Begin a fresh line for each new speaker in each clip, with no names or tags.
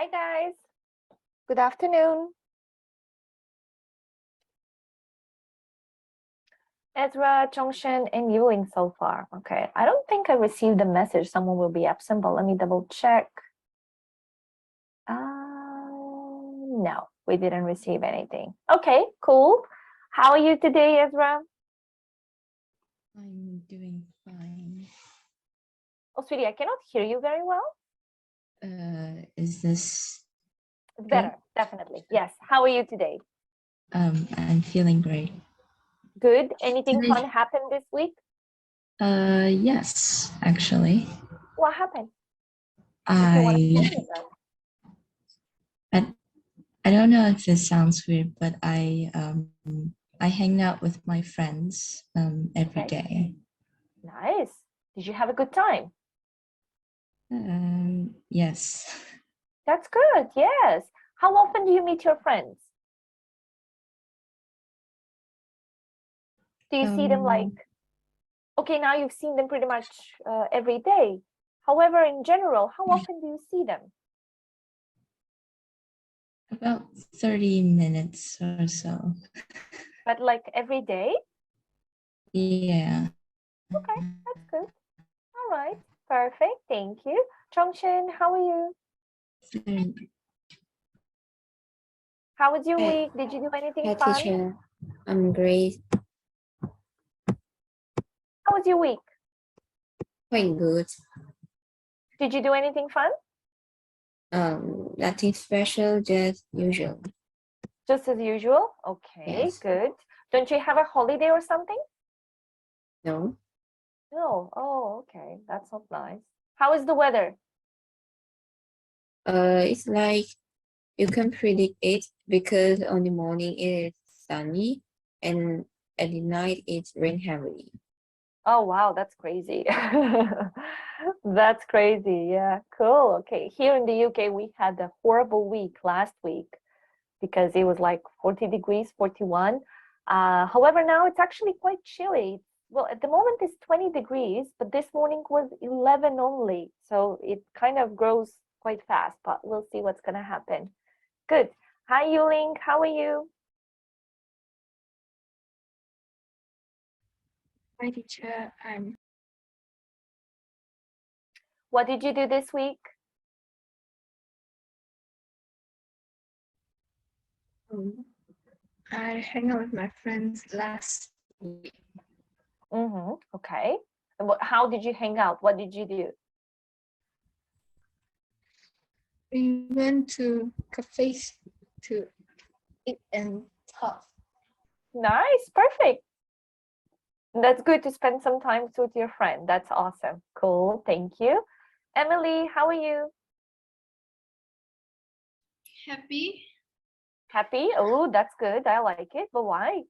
Hi guys, good afternoon. Ezra, Chongshen, and Yuling so far. Okay, I don't think I received a message someone will be absent, but let me double check. No, we didn't receive anything. Okay, cool. How are you today, Ezra?
I'm doing fine.
Oh, sweetie, I cannot hear you very well.
Is this
It's better, definitely. Yes. How are you today?
I'm feeling great.
Good. Anything
Today-
fun happened this week?
Yes, actually.
What happened? If you want to share with us.
I don't know if this sounds weird, but I hang out with my friends every
Okay.
day.
Nice. Did you have a good time?
Yes.
That's good. Yes. How often do you meet your friends? Do you see them like, okay, now you've seen them pretty much every day. However, in general, how often do you see them?
About 30 minutes or so.
But like every day?
Yeah.
Okay, that's good. All right, perfect. Thank you. Chongshin, how are you? How was your week? Did you do anything
Hi,
fun?
teacher. I'm great.
How was your week?
Quite good.
Did you do anything fun?
Nothing special, just usual.
Just as usual? Okay,
Yes.
good. Don't you have a holiday or something?
No.
No. Oh, okay. That's not nice. How is the weather?
It's like you can predict it because on the morning it is sunny and at the night it's rain heavily.
Oh, wow, that's crazy. That's crazy. Yeah, cool. Okay. Here in the UK, we had a horrible week last week because it was like 40 degrees, 41. However, now it's actually quite chilly. Well, at the moment it's 20 degrees, but this morning was 11 only. So it kind of grows quite fast, but we'll see what's going to happen. Good. Hi, Yuling. How are you?
Hi, teacher.
What did you do this week?
I hang out with my friends last week.
Okay. And how did you hang out? What did you do?
We went to cafes to eat and talk.
Nice. Perfect. That's good to spend some time with your friend. That's awesome. Cool. Thank you. Emily, how are you?
Happy
Happy? Oh, that's good. I like it. But why?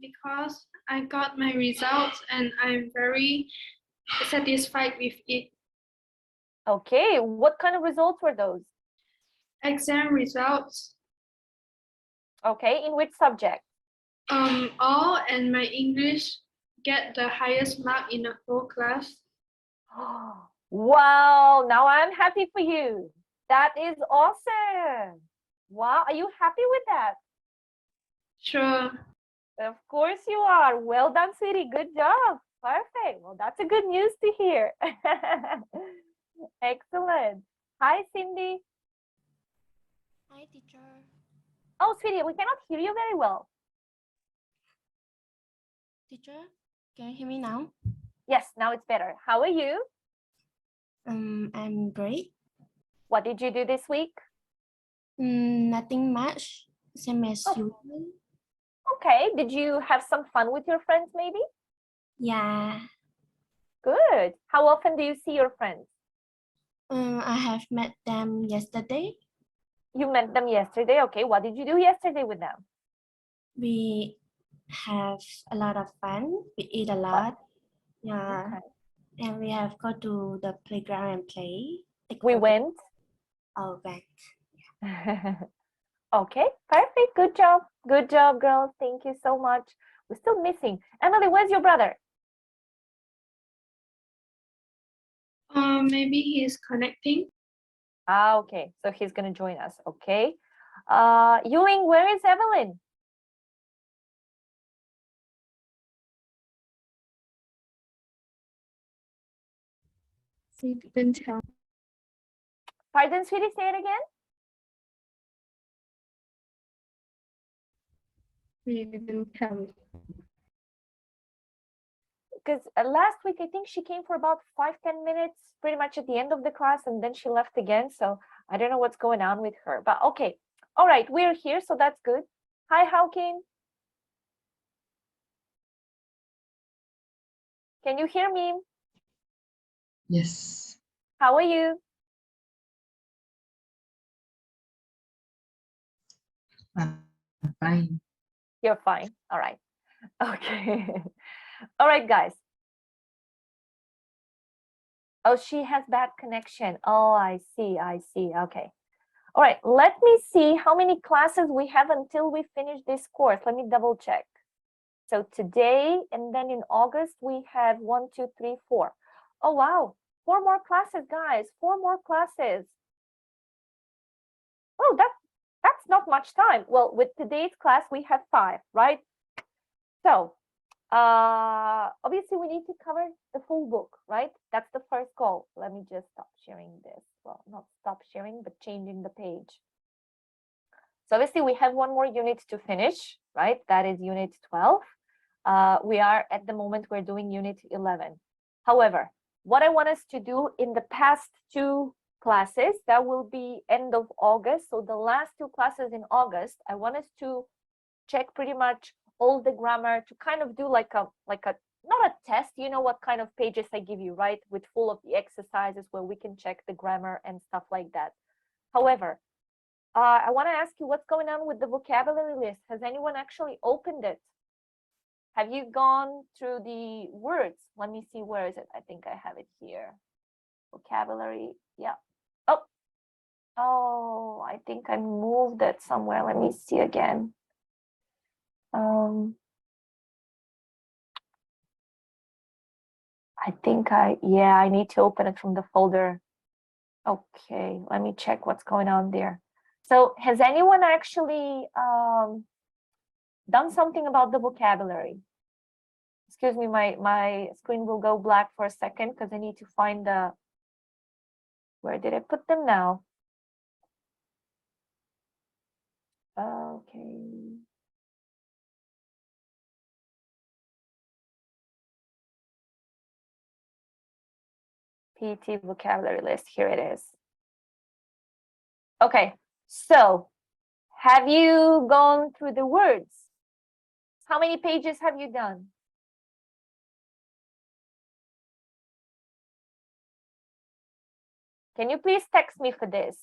because I got my results and I'm very satisfied with it.
Okay. What kind of results were those?
Exam results,
Okay. In which subject?
all and my English get the highest mark in the whole class.
Wow. Now I'm happy for you. That is awesome. Wow. Are you happy with that?
Sure.
Of course you are. Well done, sweetie. Good job. Perfect. Well, that's a good news to hear. Excellent. Hi, Cindy.
Hi, teacher.
Oh, sweetie, we cannot hear you very well.
Teacher, can you hear me now?
Yes, now it's better. How are you?
I'm great.
What did you do this week?
Nothing much. Same as usual.
Okay. Did you have some fun with your friends, maybe?
Yeah.
Good. How often do you see your friends?
I have met them yesterday.
You met them yesterday. Okay. What did you do yesterday with them?
We have a lot of fun. We eat a lot. Yeah.
Okay.
And we have go to the playground and play.
We went.
Oh, right.
Okay, perfect. Good job. Good job, girls. Thank you so much. We're still missing. Emily, where's your brother?
Maybe he's connecting.
Ah, okay. So he's going to join us. Okay. Ewing, where is Evelyn?
She didn't tell
Pardon, sweetie, say it again.
me. Didn't tell me.
Because last week, I think she came for about 5-10 minutes, pretty much at the end of the class, and then she left again. So I don't know what's going on with her, but okay. All right, we're here, so that's good. Hi, Hawking. Can you hear me?
Yes.
How are you?
I'm fine.
You're fine. All right. Okay. All right, guys. Oh, she has bad connection. Oh, I see. I see. Okay. All right. Let me see how many classes we have until we finish this course. Let me double check. So today and then in August, we have 1, 2, 3, 4. Oh, wow. 4 more classes, guys. 4 more classes. Oh, that's not much time. Well, with today's class, we have 5, right? So obviously we need to cover the full book, right? That's the first goal. Let me just stop sharing this. Well, not stop sharing, but changing the page. So obviously we have 1 more unit to finish, right? That is unit 12. We are at the moment we're doing unit 11. However, what I want us to do in the past 2 classes, that will be end of August. So the last 2 classes in August, I want us to check pretty much all the grammar, to kind of do like a not a test, you know what kind of pages I give you, right? With full of the exercises where we can check the grammar and stuff like that. However, I want to ask you what's going on with the vocabulary list. Has anyone actually opened it? Have you gone through the words? Let me see, where is it? I think I have it here. Vocabulary, yeah. Oh, I think I moved it somewhere. Let me see again. I think yeah, I need to open it from the folder. Okay, let me check what's going on there. So has anyone actually done something about the vocabulary? Excuse me, my screen will go black for a second because I need to find the, where did I put them now? Okay. PT vocabulary list, here it is. Okay, so have you gone through the words? How many pages have you done? Can you please text me for this?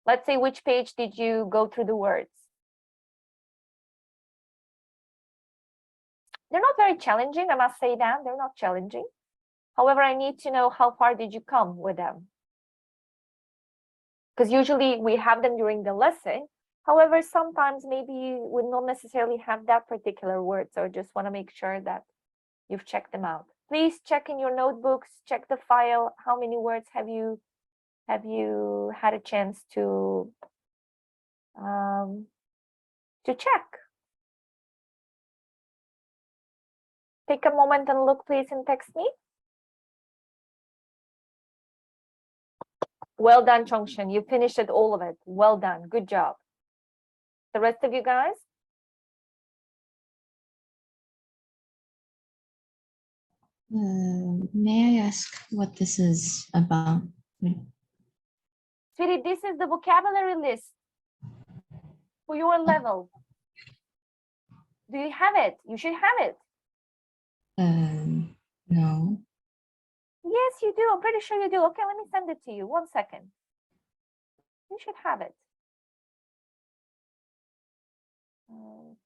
Let's say, which page did you go through the words? They're not very challenging, I must say that. They're not challenging. However, I need to know how far did you come with them? Because usually we have them during the lesson. However, sometimes maybe we don't necessarily have that particular word. So I just want to make sure that you've checked them out. Please check in your notebooks, check the file. How many words have you had a chance to check? Take a moment and look, please, and text me. Well done, Chongshen. You finished it, all of it. Well done. Good job. The rest of you guys?
May I ask what this is about?
Sweetie, this is the vocabulary list for your level. Do you have it? You should have it.
No.
Yes, you do. I'm pretty sure you do. Okay, let me send it to you. 1 second. You should have it. Okay.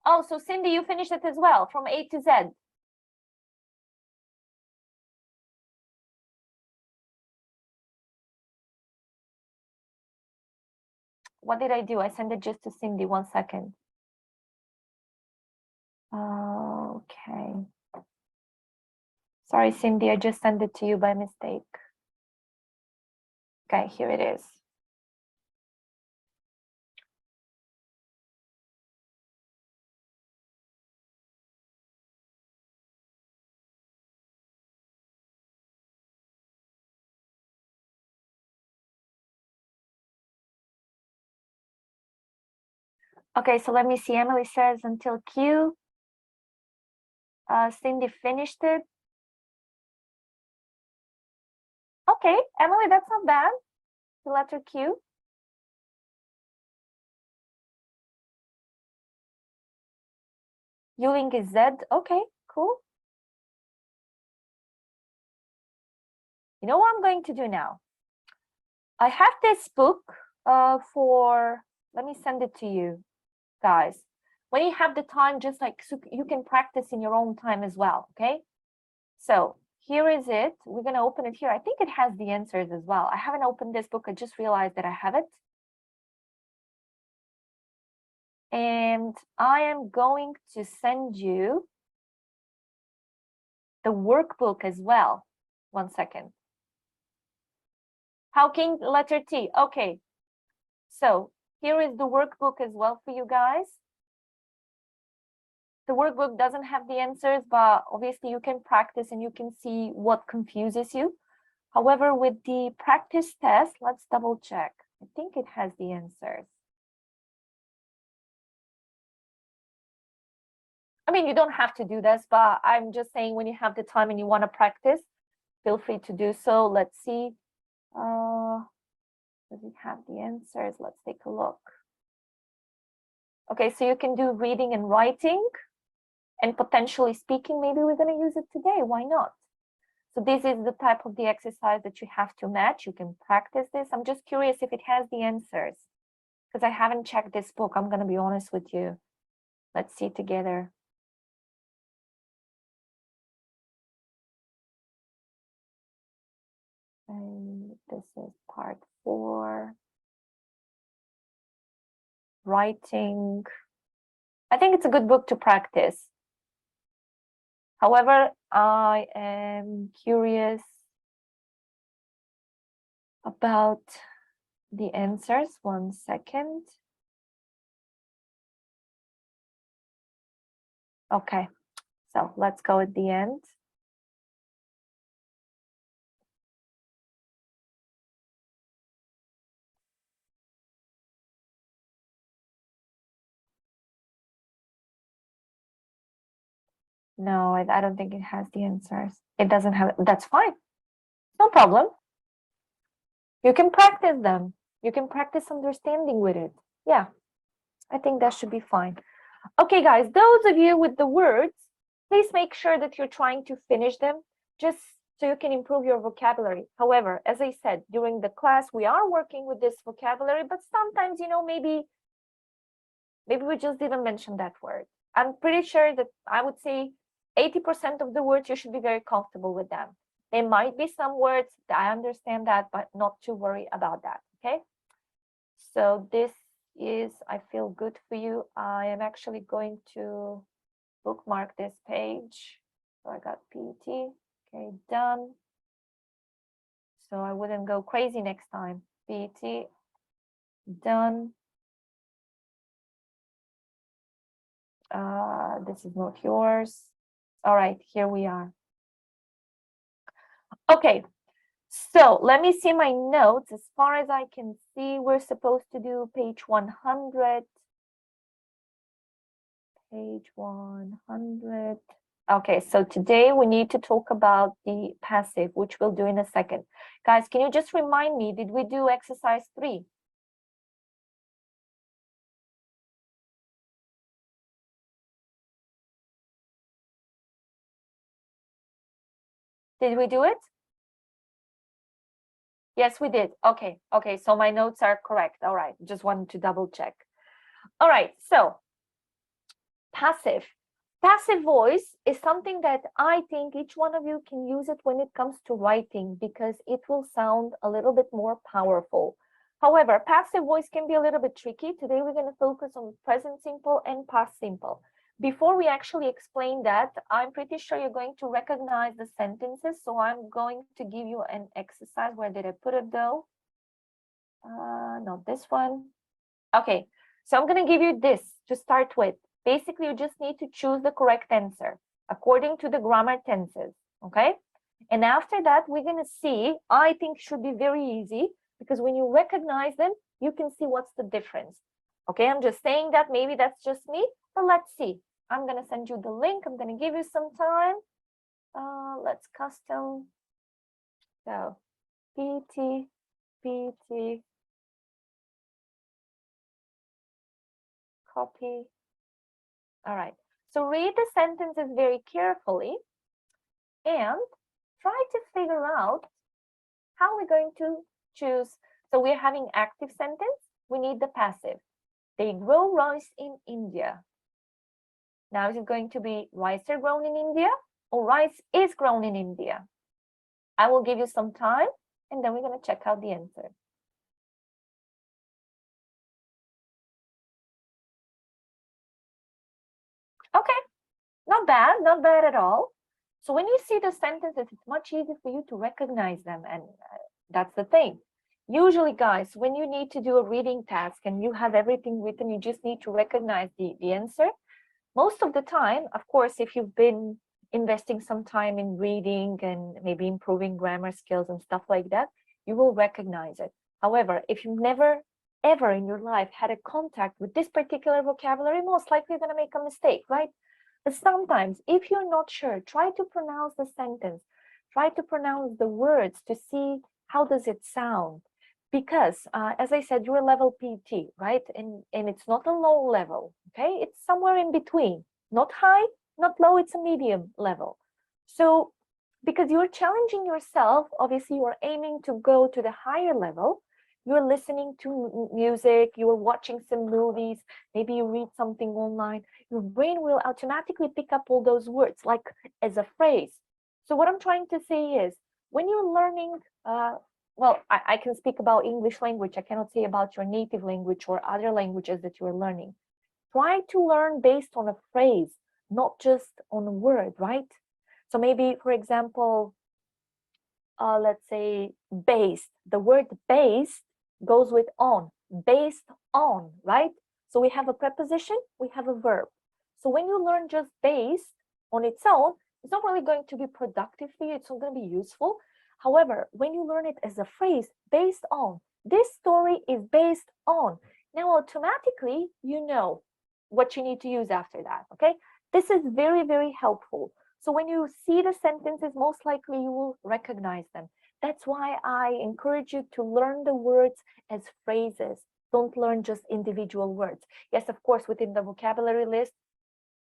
Oh, so Cindy, you finished it as well, from A to Z. What did I do? I sent it just to Cindy. 1 second. Okay. Sorry, Cindy, I just sent it to you by mistake. Okay, here it is. Okay, so let me see. Emily says until Q. Cindy finished it. Okay, Emily, that's not bad. The letter Q. Ewing is Z. Okay, cool. You know what I'm going to do now? I have this book let me send it to you guys. When you have the time, just like so you can practice in your own time as well, okay? So here is it. We're going to open it here. I think it has the answers as well. I haven't opened this book. I just realized that I have it. And I am going to send you the workbook as well. 1 second. How can letter T? Okay. So here is the workbook as well for you guys. The workbook doesn't have the answers, but obviously you can practice and you can see what confuses you. However, with the practice test, let's double check. I think it has the answers. I mean, you don't have to do this, but I'm just saying when you have the time and you want to practice, feel free to do so. Let's see. Does it have the answers? Let's take a look. Okay, so you can do reading and writing and potentially speaking. Maybe we're going to use it today. Why not? So this is the type of the exercise that you have to match. You can practice this. I'm just curious if it has the answers because I haven't checked this book. I'm going to be honest with you. Let's see together. And this is part 4. Writing. I think it's a good book to practice. However, I am curious about the answers. 1 second. Okay, so let's go at the end. No, I don't think it has the answers. It doesn't have, that's fine. No problem. You can practice them. You can practice understanding with it. Yeah, I think that should be fine. Okay, guys, those of you with the words, please make sure that you're trying to finish them just so you can improve your vocabulary. However, as I said, during the class, we are working with this vocabulary, but sometimes, you know, maybe we just didn't mention that word. I'm pretty sure that I would say 80% of the words, you should be very comfortable with them. There might be some words that I understand that, but not to worry about that, okay? So this is, I feel good for you. I am actually going to bookmark this page. So I got PET, okay, done. So I wouldn't go crazy next time. PET, done. This is not yours. All right, here we are. Okay, so let me see my notes. As far as I can see, we're supposed to do page 100. Page 100. Okay, so today we need to talk about the passive, which we'll do in a second. Guys, can you just remind me, did we do exercise 3? Did we do it? Yes, we did. Okay, okay, so my notes are correct. All right, just wanted to double check. All right, so passive. Passive voice is something that I think each one of you can use it when it comes to writing because it will sound a little bit more powerful. However, passive voice can be a little bit tricky. Today we're going to focus on present simple and past simple. before we actually explain that, I'm pretty sure you're going to recognize the sentences. So I'm going to give you an exercise. Where did I put it though? Not this one. Okay, so I'm going to give you this to start with. Basically, you just need to choose the correct answer according to the grammar tenses, okay? And after that, we're going to see, I think should be very easy, because when you recognize them, you can see what's the difference. Okay, I'm just saying that, maybe that's just me, but let's see. I'm going to send you the link. I'm going to give you some time. Let's custom. So, PT, copy. All right. So read the sentences very carefully and try to figure out how we're going to choose. So we're having active sentence. We need the passive. They grow rice in India. Now, is it going to be rice are grown in India or rice is grown in India? I will give you some time and then we're going to check out the answer. Okay, not bad at all. So when you see the sentences, it's much easier for you to recognize them. And that's the thing. Usually, guys, when you need to do a reading task and you have everything written, you just need to recognize the answer. Most of the time, of course, if you've been investing some time in reading and maybe improving grammar skills and stuff like that, you will recognize it. However, if you've never, ever in your life had a contact with this particular vocabulary, most likely you're going to make a mistake, right? But sometimes, if you're not sure, try to pronounce the sentence, try to pronounce the words to see how does it sound. Because, as I said, you're level PT, right? And it's not a low level, okay? It's somewhere in between, not high, not low, it's a medium level. So, because you're challenging yourself, obviously you're aiming to go to the higher level, you're listening to music, you're watching some movies, maybe you read something online, your brain will automatically pick up all those words, like as a phrase. So what I'm trying to say is, when you're learning, well, I can speak about English language. I cannot say about your native language or other languages that you're learning. Try to learn based on a phrase, not just on a word, right? So maybe, for example, let's say based. The word based goes with on, based on, right? So we have a preposition, we have a verb. So when you learn just based on its own, it's not really going to be productive for you. It's not going to be useful. However, when you learn it as a phrase, based on, this story is based on, now automatically you know what you need to use after that, okay? This is very, very helpful. So when you see the sentences, most likely you will recognize them. That's why I encourage you to learn the words as phrases. Don't learn just individual words. Yes, of course, within the vocabulary list,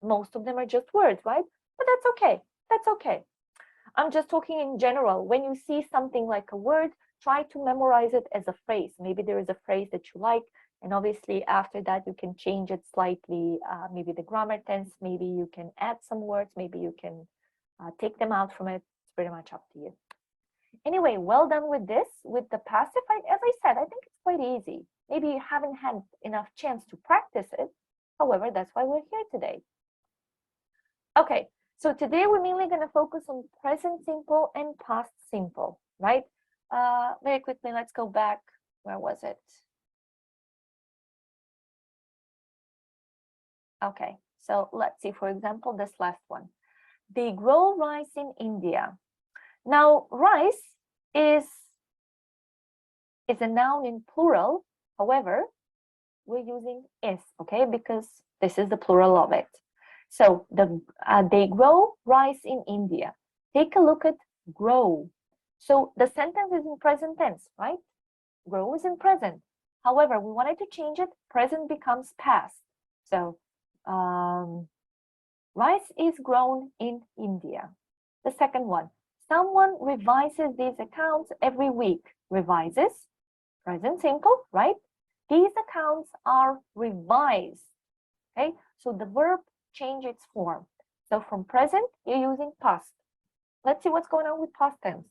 most of them are just words, right? But that's okay. That's okay. I'm just talking in general. When you see something like a word, try to memorize it as a phrase. Maybe there is a phrase that you like, and obviously after that you can change it slightly. Maybe the grammar tense, maybe you can add some words, maybe you can take them out from it. It's pretty much up to you. Anyway, well done with this. With the passive, as I said, I think it's quite easy. Maybe you haven't had enough chance to practice it. However, that's why we're here today. Okay, so today we're mainly going to focus on present simple and past simple, right? Very quickly, let's go back. Where was it? Okay, so let's see, for example, this last one. They grow rice in India. Now, rice is a noun in plural. However, we're using is, okay, because this is the plural of it. So they grow rice in India. Take a look at grow. So the sentence is in present tense, right? Grow is in present. However, we wanted to change it. Present becomes past. So rice is grown in India. The second one, someone revises these accounts every week. Revises, present simple, right? These accounts are revised, okay? So the verb change its form. So from present, you're using past. Let's see what's going on with past tense.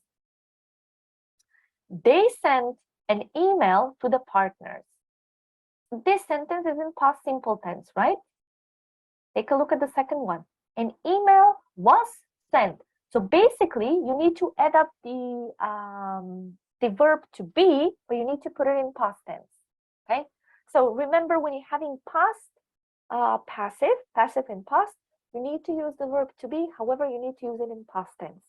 They sent an email to the partners. This sentence is in past simple tense, right? Take a look at the second one. An email was sent. So basically, you need to add up the verb to be, but you need to put it in past tense. Okay. So remember, when you're having past, passive and past, you need to use the verb to be. However, you need to use it in past tense,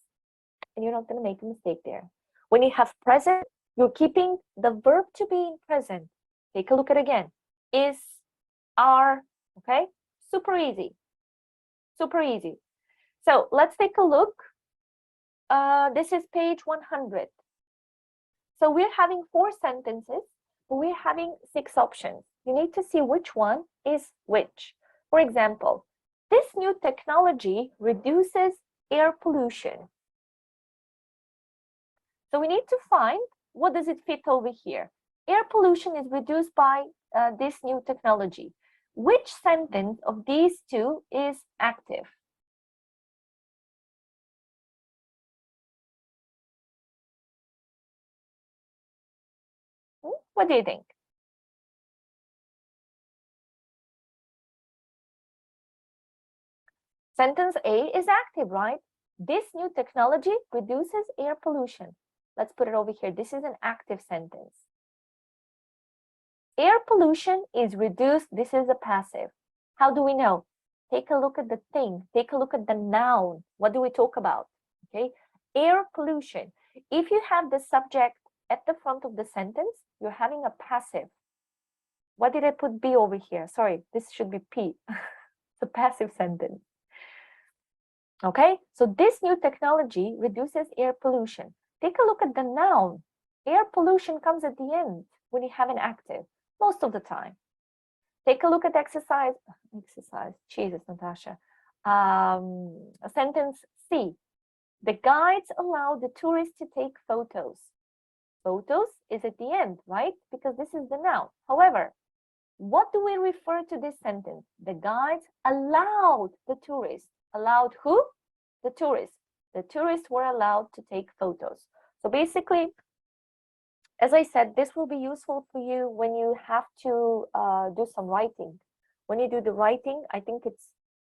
and you're not going to make a mistake there. When you have present, you're keeping the verb to be in present. Take a look at it again. Is, are, okay? Super easy. Super easy. So let's take a look. This is page 100. So we're having 4 sentences, but we're having 6 options. You need to see which one is which. For example, this new technology reduces air pollution. So we need to find what does it fit over here. Air pollution is reduced by this new technology. Which sentence of these two is active? What do you think? Sentence A is active, right? This new technology reduces air pollution. Let's put it over here. This is an active sentence. Air pollution is reduced. This is a passive. How do we know? Take a look at the thing. Take a look at the noun. What do we talk about? Okay, air pollution. If you have the subject at the front of the sentence, you're having a passive. What did I put B over here? Sorry, this should be P. It's a passive sentence. Okay, so this new technology reduces air pollution. Take a look at the noun. Air pollution comes at the end when you have an active, most of the time. Take a look at exercise. Jesus, Natasha. Sentence C. The guides allow the tourists to take photos. Photos is at the end, right? Because this is the noun. However, what do we refer to this sentence? The guides allowed the tourists. Allowed who? The tourists. The tourists were allowed to take photos. So basically, as I said, this will be useful for you when you have to do some writing. When you do the writing, I think it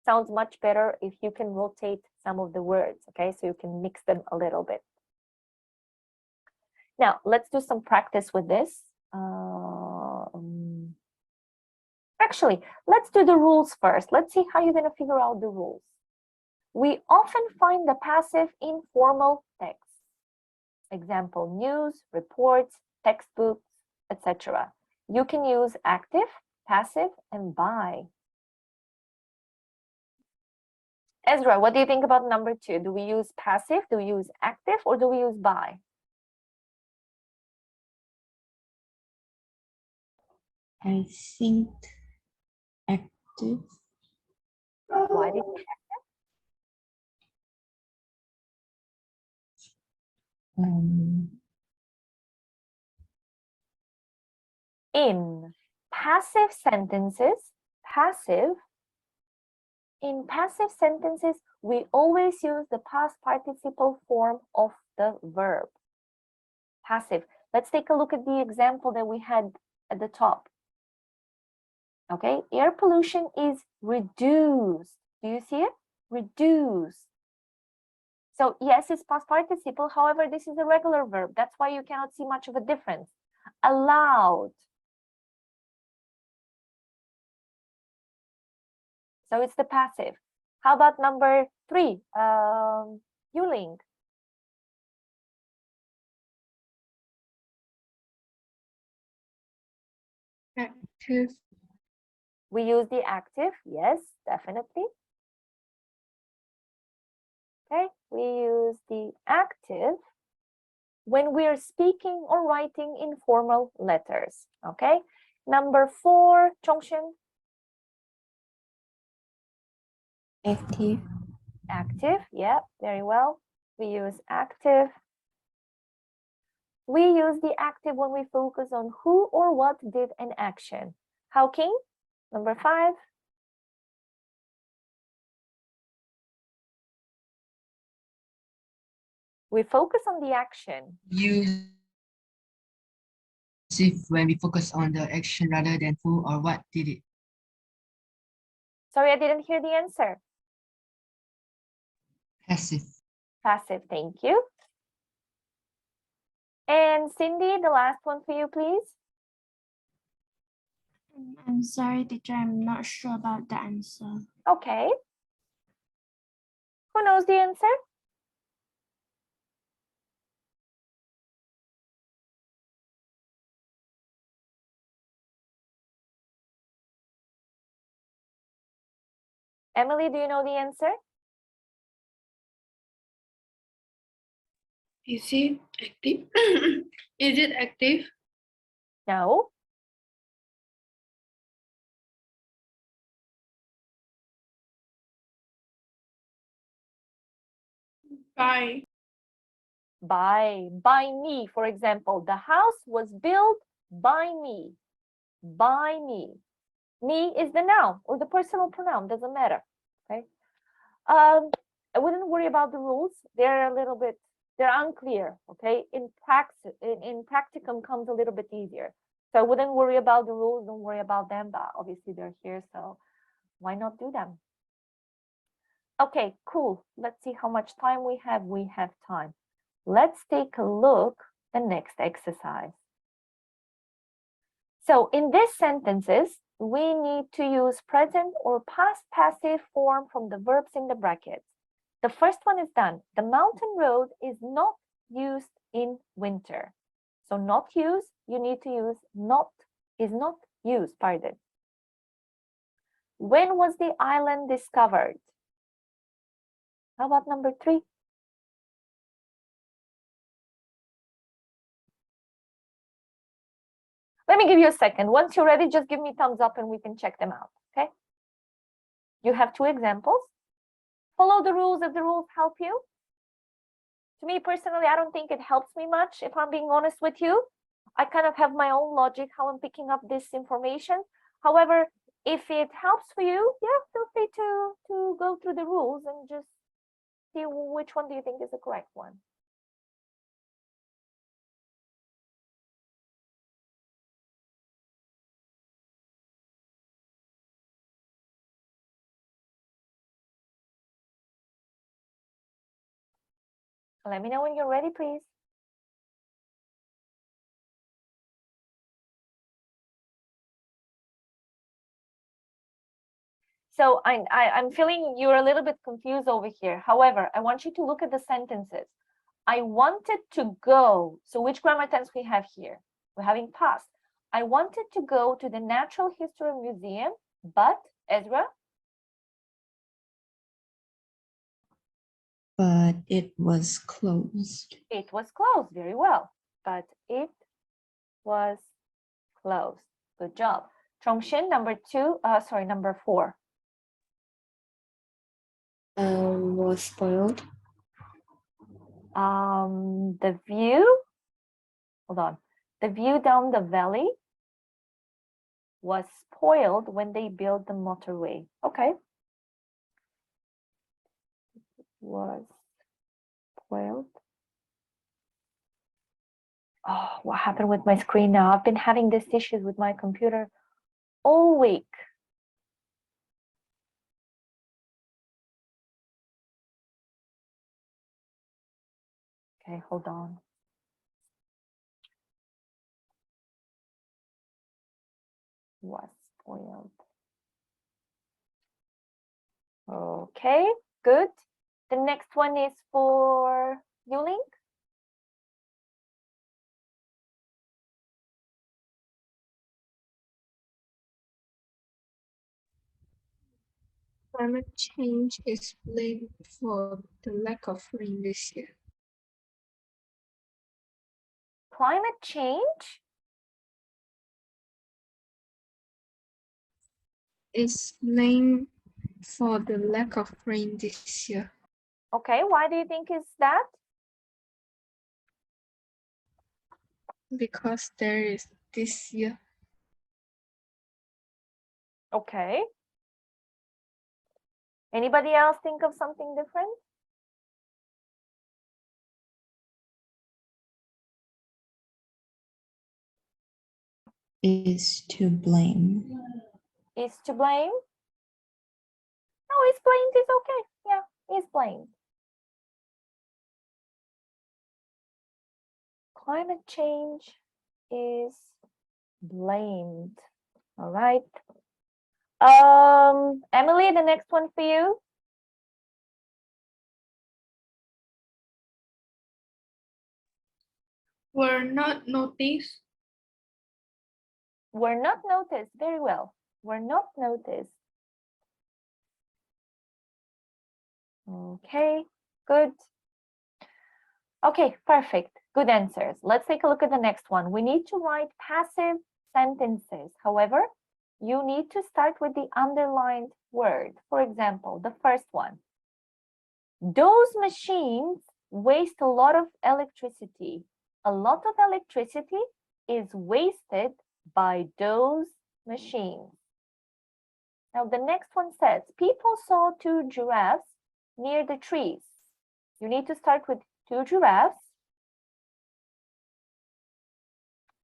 sounds much better if you can rotate some of the words, okay? So you can mix them a little bit. Now, let's do some practice with this. Actually, let's do the rules first. Let's see how you're going to figure out the rules. We often find the passive in formal text. Example, news, reports, textbooks, etc. You can use active, passive, and by. Ezra, what do you think about number 2? Do we use passive, do we use active, or do we use by?
I think active.
Why did you? In passive sentences, in passive sentences, we always use the past participle form of the verb. Passive. Let's take a look at the example that we had at the top. Okay, air pollution is reduced. Do you see it? Reduced. So yes, it's past participle. However, this is a regular verb. That's why you cannot see much of a difference. Allowed. So it's the passive. How about number 3? Yuling.
Active.
We use the active. Yes, definitely. Okay, we use the active when we're speaking or writing in formal letters. Okay, number 4, Chongshin.
Active.
Active, yeah, very well. We use active. We use the active when we focus on who or what did an action. How King? Number 5. We focus on the action.
Use if when we focus on the action rather than who or what did it.
Sorry, I didn't hear the answer.
Passive.
Passive, thank you. And Cindy, the last one for you, please.
I'm sorry, teacher. I'm not sure about the answer.
Okay. Who knows the answer? Emily, do you know the answer?
Is it active? Is it active?
No.
By.
By me, for example. The house was built by me. By me. Me is the noun or the personal pronoun, doesn't matter. Okay. I wouldn't worry about the rules. They're unclear. Okay. In practice, in practicum comes a little bit easier. So I wouldn't worry about the rules. Don't worry about them. But obviously they're here, so why not do them? Okay, cool. Let's see how much time we have. We have time. Let's take a look at the next exercise. So in these sentences, we need to use present or past passive form from the verbs in the brackets. The first one is done. The mountain road is not used in winter. So not used, you need to use not, is not used, pardon. When was the island discovered? How about number 3? Let me give you a second. Once you're ready, just give me thumbs up and we can check them out, okay? You have 2 examples. Follow the rules if the rules help you. To me personally, I don't think it helps me much, if I'm being honest with you. I kind of have my own logic how I'm picking up this information. However, if it helps for you, yeah, feel free to go through the rules and just see which one do you think is the correct one. Let me know when you're ready, please. So I'm feeling you're a little bit confused over here. However, I want you to look at the sentences. I wanted to go. So which grammar tense we have here? We're having past. I wanted to go to the Natural History Museum, but Ezra?
But it was closed.
It was closed. Very well. But it was closed. Good job. Chongshin, number 4.
Was spoiled.
The view, hold on. The view down the valley was spoiled when they built the motorway. Okay. Was spoiled. Oh, what happened with my screen now? I've been having these issues with my computer all week. Okay, hold on. Was spoiled. Okay, good. The next one is for Yuling.
Climate change is blamed for the lack of rain this year.
Climate change?
Is blamed for the lack of rain this year.
Okay, why do you think is that?
Because there is this year.
Okay. Anybody else think of something different?
Is to blame.
Is to blame? No, is blamed is okay. Yeah, is blamed. Climate change is blamed. All right. Emily, the next one for you.
Were not noticed.
Were not noticed. Very well. Were not noticed. Okay, good. Okay, perfect. Good answers. Let's take a look at the next one. We need to write passive sentences. However, you need to start with the underlined word. For example, the first one. Those machines waste a lot of electricity. A lot of electricity is wasted by those machines. Now the next one says, people saw 2 giraffes near the trees. You need to start with 2 giraffes.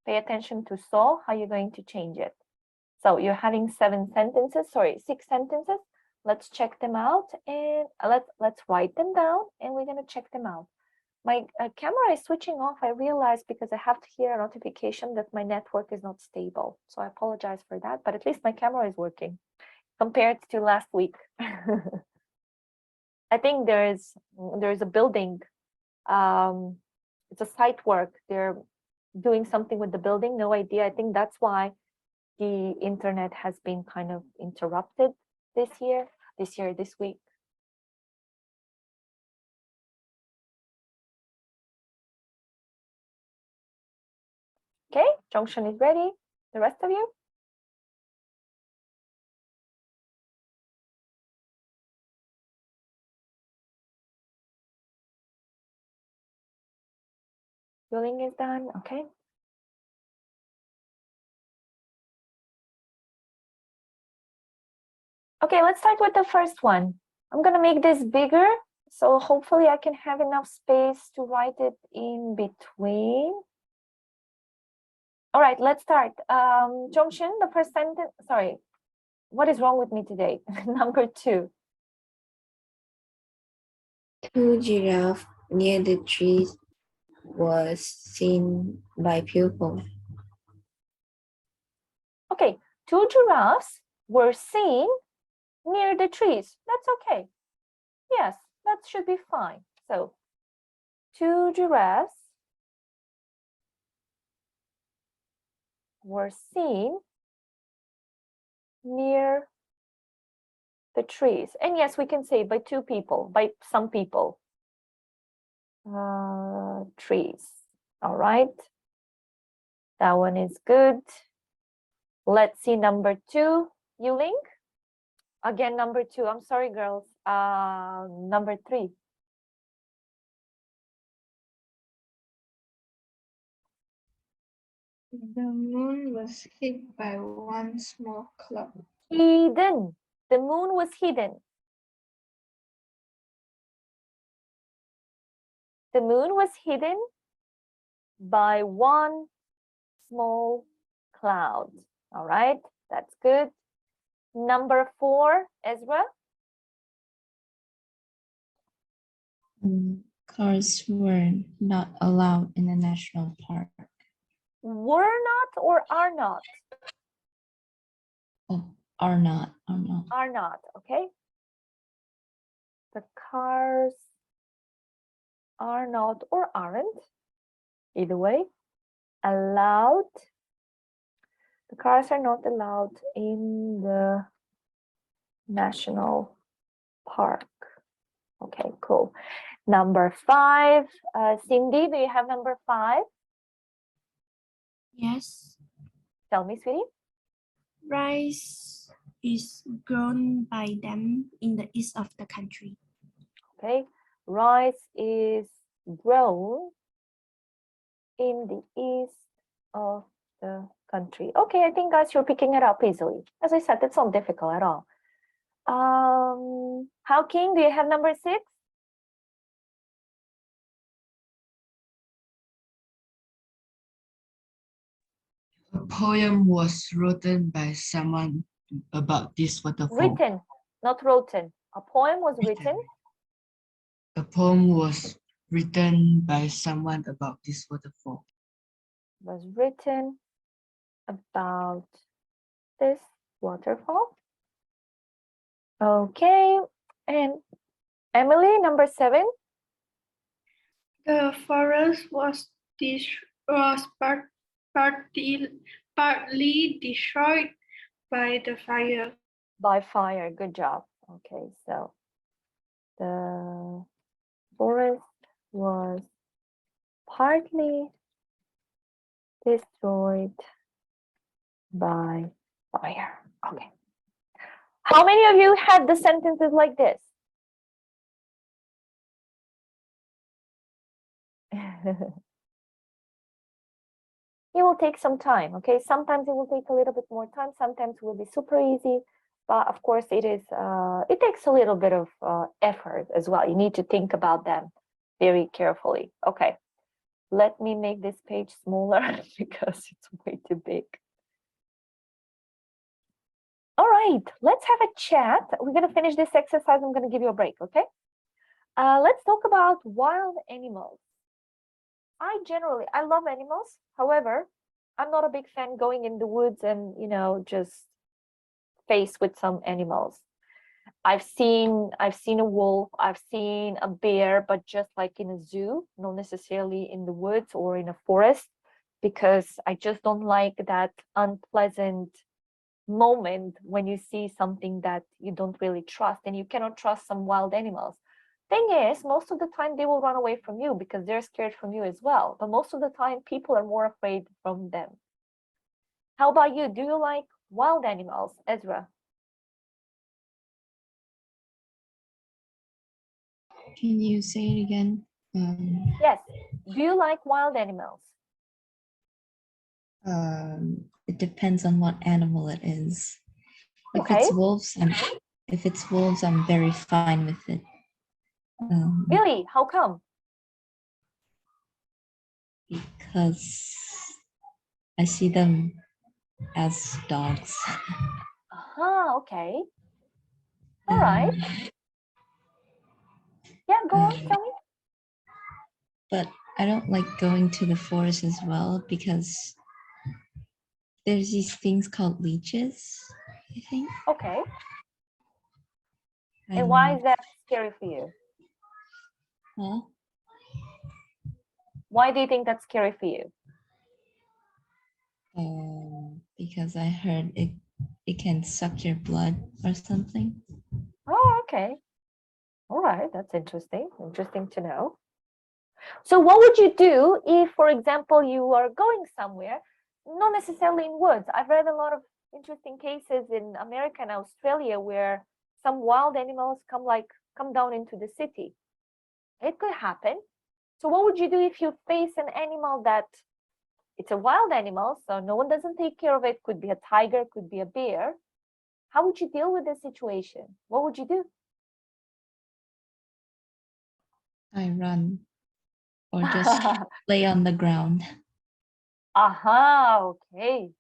Pay attention to saw, how you're going to change it. So you're having 6 sentences. Let's check them out and let's write them down and we're going to check them out. My camera is switching off, I realized, because I have to hear a notification that my network is not stable. So I apologize for that, but at least my camera is working compared to last week. I think there's a building, it's a site work. They're doing something with the building, no idea. I think that's why the internet has been kind of interrupted this week. Okay, junction is ready. The rest of you? Filling is done, okay. Okay, let's start with the first one. I'm gonna make this bigger, so hopefully I can have enough space to write it in between. All right, let's start. Jongshun, the first sentence, sorry, what is wrong with me today? Number 2.
2 giraffes near the trees was seen by pupils.
Okay, 2 giraffes were seen near the trees. That's okay. Yes, that should be fine. So 2 giraffes were seen near the trees. And yes, we can say by 2 people, by some people. Trees. All right. That one is good. Let's see number 2. Yuling? Again, number 2. I'm sorry, girls. Number 3.
The moon was hit by one small cloud.
Hidden. The moon was hidden. The moon was hidden by one small cloud. All right, that's good. Number 4, Ezra.
Cars were not allowed in the national park.
Were not or are not?
Oh, are not.
Are not, okay. The cars are not or aren't, either way, allowed. The cars are not allowed in the national park. Okay, cool. Number 5, Cindy, do you have number 5?
Yes.
Tell me, sweetie.
Rice is grown by them in the east of the country.
Okay, rice is grown in the east of the country. Okay, I think guys, you're picking it up easily. As I said, it's not difficult at all. How King, do you have number 6?
A poem was written by someone about this waterfall.
Written, not written. A poem was written
A poem was written by someone about this waterfall.
about this waterfall. Okay, and Emily, number 7.
The forest was partly destroyed by the fire.
By fire. Good job. Okay, so the forest was partly destroyed by fire. Okay. How many of you had the sentences like this? It will take some time, okay? Sometimes it will take a little bit more time. Sometimes it will be super easy. But of course, it takes a little bit of effort as well. You need to think about them very carefully. Okay, let me make this page smaller because it's way too big. All right, let's have a chat. We're going to finish this exercise. I'm going to give you a break, okay? Let's talk about wild animals. I love animals. However, I'm not a big fan going in the woods and, just face with some animals. I've seen a wolf, I've seen a bear, but just like in a zoo, not necessarily in the woods or in a forest, because I just don't like that unpleasant moment when you see something that you don't really trust, and you cannot trust some wild animals. Thing is, most of the time they will run away from you because they're scared from you as well. But most of the time, people are more afraid from them. How about you? Do you like wild animals, Ezra?
Can you say it again?
Yes. Do you like wild animals?
It depends on what animal it is. If
Okay.
it's wolves, I'm very fine with it.
Really? How come?
Because I see them as dogs.
Okay. All right. Yeah, go on, tell me.
But I don't like going to the forest as well because there's these things called leeches, I think.
Okay. And why is that scary for you?
Huh?
Why do you think that's scary for you?
Because I heard it can suck your blood or something.
Oh, okay. All right, that's interesting. Interesting to know. So what would you do if, for example, you are going somewhere, not necessarily in woods? I've read a lot of interesting cases in America and Australia where some wild animals come down into the city. It could happen. So what would you do if you face an animal that it's a wild animal, so no one doesn't take care of it? Could be a tiger, could be a bear. How would you deal with the situation? What would you do?
I run or just lay on the ground.
Okay.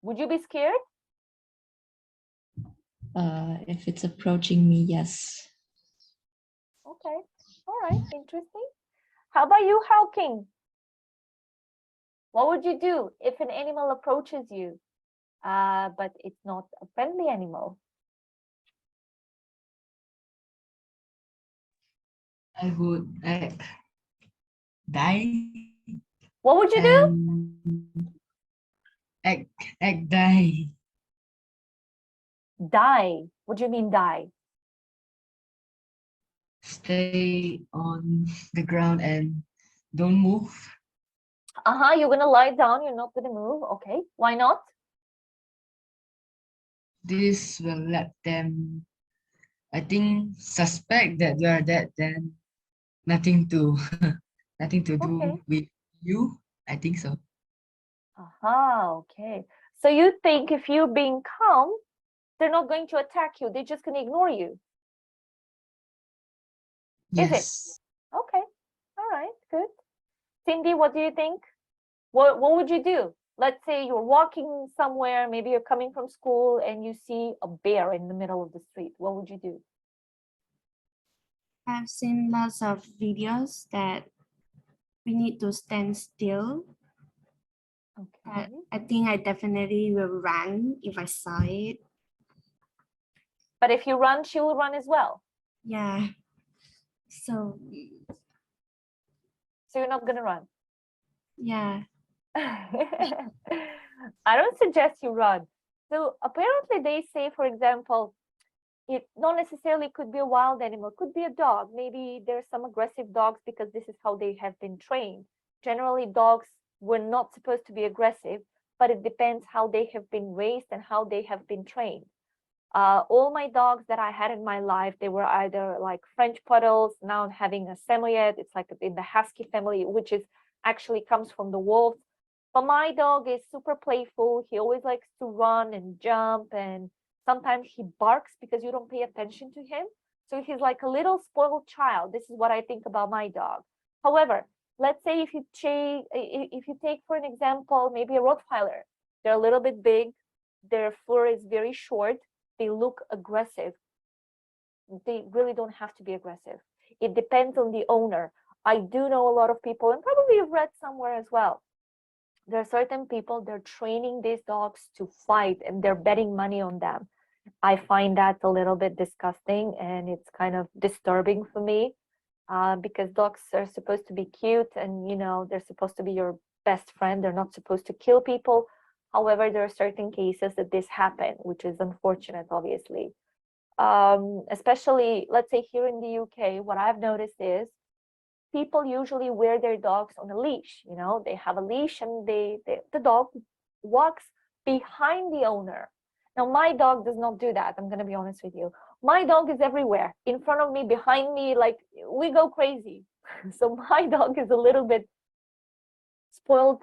Would you be scared?
If it's approaching me, yes.
Okay. All right. Interesting. How about you, Hawking? What would you do if an animal approaches you, but it's not a friendly animal?
I would die
What would you do?
and act die.
Die. What do you mean die?
Stay on the ground and don't move.
You're gonna lie down, you're not gonna move. Okay. Why not?
This will let them, I think, suspect that you are dead. Then nothing to nothing to do
Okay.
with you. I think so.
Okay. So you think if you're being calm, they're not going to attack you, they're just gonna ignore you. Is it?
Yes.
Okay. All right, good. Cindy, what do you think? What would you do? Let's say you're walking somewhere, maybe you're coming from school and you see a bear in the middle of the street. What would you do?
I've seen lots of videos that we need to stand still.
Okay.
I think I definitely will run if I saw it.
But if you run, she will run as well.
Yeah. So
So you're not gonna run.
yeah.
I don't suggest you run. So apparently they say, for example, it not necessarily could be a wild animal, could be a dog. Maybe there's some aggressive dogs because this is how they have been trained. Generally, dogs were not supposed to be aggressive, but it depends how they have been raised and how they have been trained. All my dogs that I had in my life, they were either like French poodles. Now I'm having a Samoyed. It's like in the Husky family, which is actually comes from the wolves. But my dog is super playful. He always likes to run and jump, and sometimes he barks because you don't pay attention to him. So he's like a little spoiled child. This is what I think about my dog. However, let's say if you take for an example, maybe a Rottweiler, they're a little bit big, their fur is very short, they look aggressive. They really don't have to be aggressive. It depends on the owner. I do know a lot of people, and probably you've read somewhere as well. There are certain people, they're training these dogs to fight and they're betting money on them. I find that a little bit disgusting and it's kind of disturbing for me, because dogs are supposed to be cute and they're supposed to be your best friend. They're not supposed to kill people. However, there are certain cases that this happen, which is unfortunate, obviously. Especially, let's say here in the UK, what I've noticed is people usually wear their dogs on a leash. They have a leash and the dog walks behind the owner. Now, my dog does not do that. I'm going to be honest with you. My dog is everywhere, in front of me, behind me, like we go crazy. So my dog is a little bit spoiled.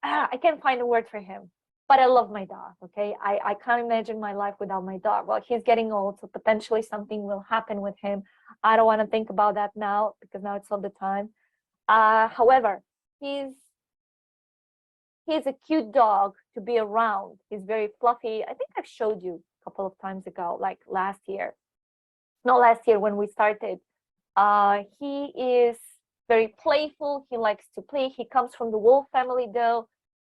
I can't find a word for him, but I love my dog. Okay. I can't imagine my life without my dog. Well, he's getting old, so potentially something will happen with him. I don't want to think about that now because now it's not the time. However, he's a cute dog to be around. He's very fluffy. I think I've showed you a couple of times ago, like last year. Not last year when we started. He is very playful. He likes to play. He comes from the wolf family though,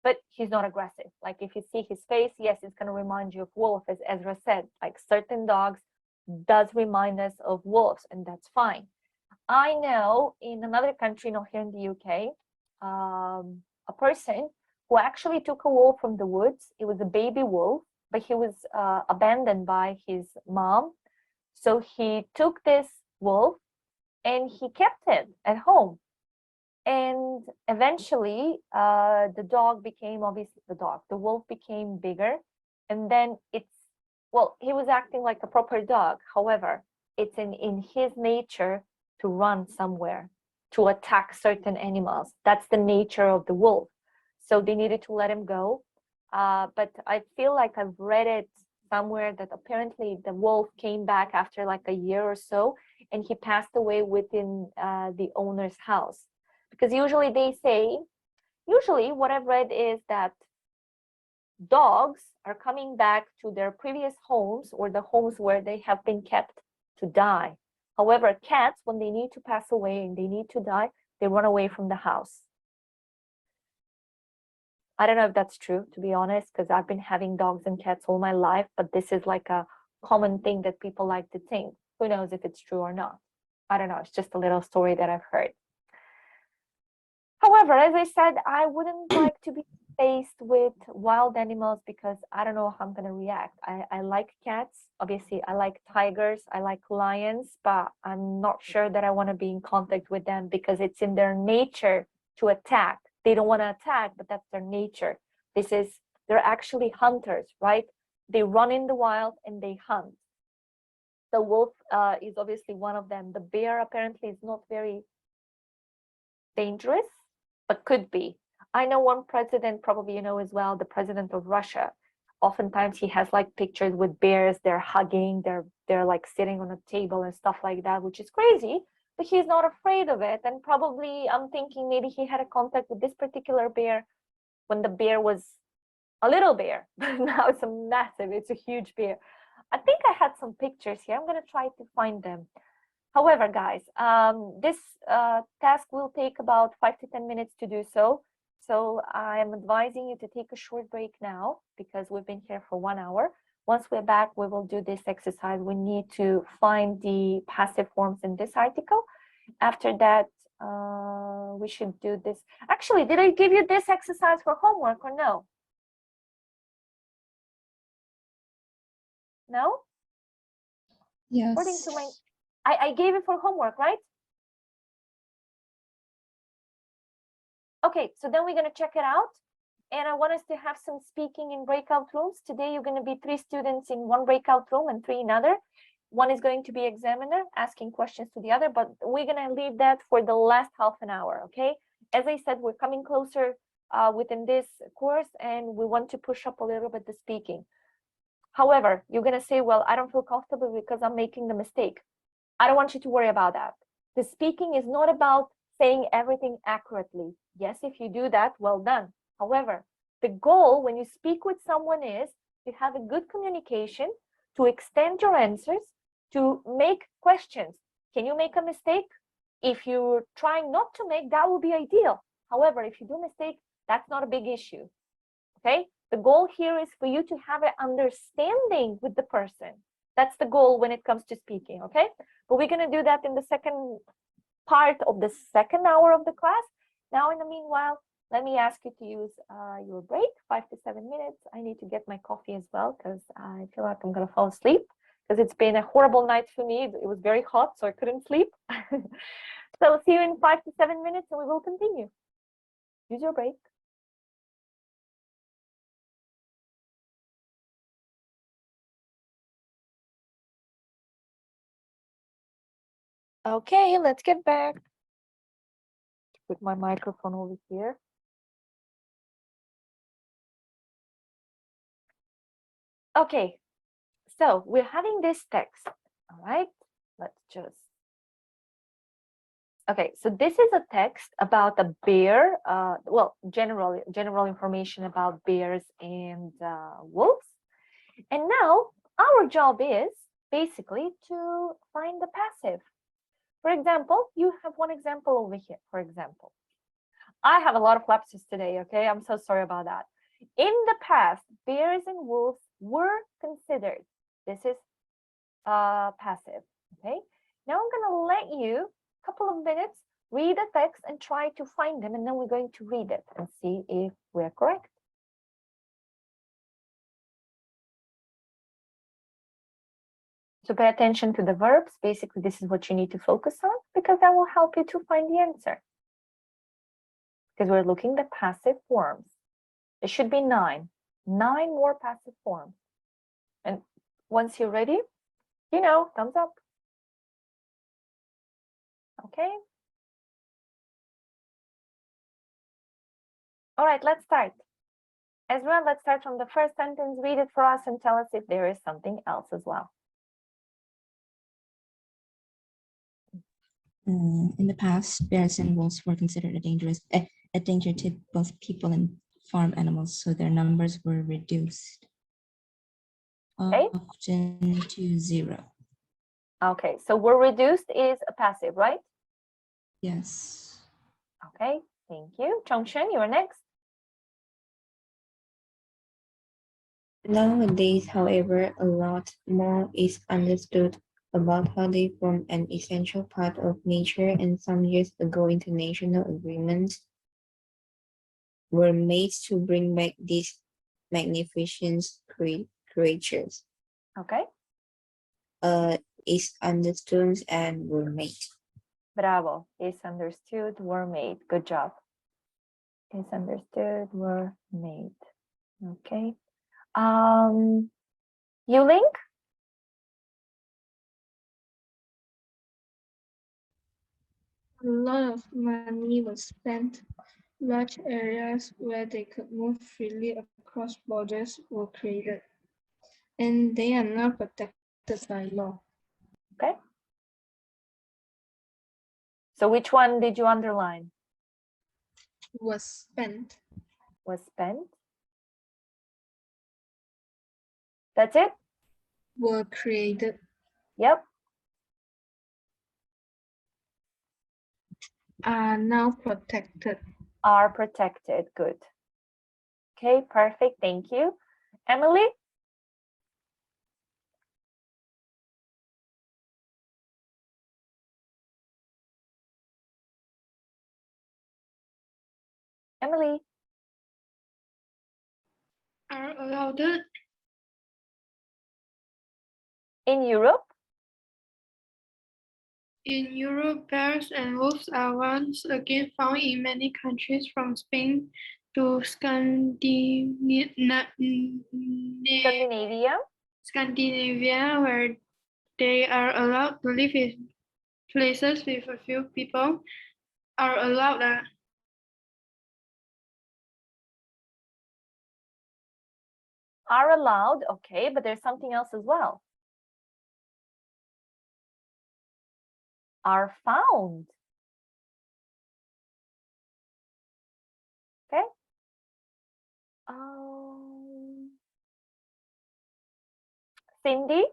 but he's not aggressive. Like if you see his face, yes, it's going to remind you of wolf, as Ezra said. Like certain dogs does remind us of wolves, and that's fine. I know in another country, not here in the UK, a person who actually took a wolf from the woods. It was a baby wolf, but he was abandoned by his mom. So he took this wolf and he kept it at home. And eventually, the dog became, obviously the wolf became bigger. And then he was acting like a proper dog. However, it's in his nature to run somewhere, to attack certain animals. That's the nature of the wolf. So they needed to let him go. But I feel like I've read it somewhere that apparently the wolf came back after like a year or so, and he passed away within the owner's house. Because usually what I've read is that dogs are coming back to their previous homes or the homes where they have been kept to die. However, cats, when they need to pass away and they need to die, they run away from the house. I don't know if that's true, to be honest, because I've been having dogs and cats all my life, but this is like a common thing that people like to think. Who knows if it's true or not? I don't know. It's just a little story that I've heard. However, as I said, I wouldn't like to be faced with wild animals because I don't know how I'm going to react. I like cats. Obviously, I like tigers. I like lions, but I'm not sure that I want to be in contact with them because it's in their nature to attack. They don't want to attack, but that's their nature. They're actually hunters, right? They run in the wild and they hunt. The wolf is obviously one of them. The bear apparently is not very dangerous, but could be. I know one president, probably you know as well, the president of Russia. Oftentimes he has like pictures with bears, they're hugging, they're like sitting on a table and stuff like that, which is crazy, but he's not afraid of it. And probably I'm thinking maybe he had a contact with this particular bear when the bear was a little bear. Now it's it's a huge bear. I think I had some pictures here. I'm gonna try to find them. However, guys, this task will take about 5 to 10 minutes to do so. So I'm advising you to take a short break now because we've been here for 1 hour. Once we're back, we will do this exercise. We need to find the passive forms in this article. After that, we should do this. Actually, did I give you this exercise for homework or no? No?
Yes.
According to my, I gave it for homework, right? Okay, so then we're going to check it out. And I want us to have some speaking in breakout rooms. Today, you're going to be 3 students in one breakout room and 3 in other. One is going to be examiner asking questions to the other, but we're going to leave that for the last half an hour, okay? As I said, we're coming closer within this course, and we want to push up a little bit the speaking. However, you're going to say, well, I don't feel comfortable because I'm making the mistake. I don't want you to worry about that. The speaking is not about saying everything accurately. Yes, if you do that, well done. However, the goal when you speak with someone is to have a good communication, to extend your answers, to make questions. Can you make a mistake? If you're trying not to make, that will be ideal. However, if you do mistake, that's not a big issue. Okay? The goal here is for you to have an understanding with the person. That's the goal when it comes to speaking, okay? But we're going to do that in the second part of the second hour of the class. Now, in the meanwhile, let me ask you to use your break, 5 to 7 minutes. I need to get my coffee as well because I feel like I'm going to fall asleep because it's been a horrible night for me. It was very hot, so I couldn't sleep. So see you in 5 to 7 minutes and we will continue. Use your break. Okay, let's get back. Put my microphone over here. Okay, so we're having this text, all right? Let's just, okay, so this is a text about a bear, well, general information about bears and wolves. And now our job is basically to find the passive. For example, you have one example over here, for example. I have a lot of lapses today, okay? I'm so sorry about that. In the past, bears and wolves were considered. This is passive, okay? Now I'm going to let you a couple of minutes read the text and try to find them, and then we're going to read it and see if we're correct. So pay attention to the verbs. Basically, this is what you need to focus on because that will help you to find the answer. Because we're looking at passive forms. There should be 9 more passive forms. And once you're ready, you know, thumbs up. Okay. All right, let's start. Ezra, let's start from the first sentence. Read it for us and tell us if there is something else as well.
In the past, bears and wolves were considered a danger to both people and farm animals, so their numbers were reduced,
Okay.
often to 0.
Okay, so were reduced is a passive, right?
Yes.
Okay, thank you. Chongshun, you're next.
Nowadays, however, a lot more is understood about how they form an essential part of nature, and some years ago international agreements were made to bring back these magnificent creatures.
Okay,
Is understood and were made.
bravo. Is understood, were made. Good job. Is understood, were made. Okay. Yulink?
A lot of money was spent. Large areas where they could move freely across borders were created, and they are now protected by law.
Okay. So which one did you underline?
Was spent.
Was spent. That's it?
Were created.
Yep.
are now protected.
Are protected. Good. Okay, perfect. Thank you. Emily? Emily?
Are allowed
In Europe?
in Europe. Bears and wolves are once again found in many countries from Spain to
Scandinavia?
Scandinavia, where they are allowed to live in places with a few people. Are allowed.
Are allowed. Okay, but there's something else as well. Are found. Okay. Cindy?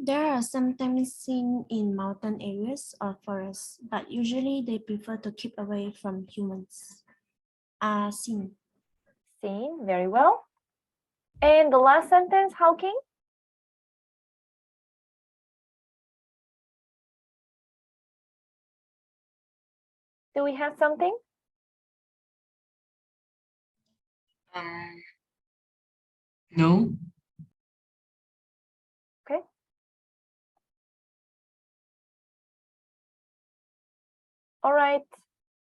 They are sometimes seen in mountain areas or forests, but usually they prefer to keep away from humans. Are seen.
Seen. Very well. And the last sentence, Hawking? Do we have something?
No.
Okay. All right.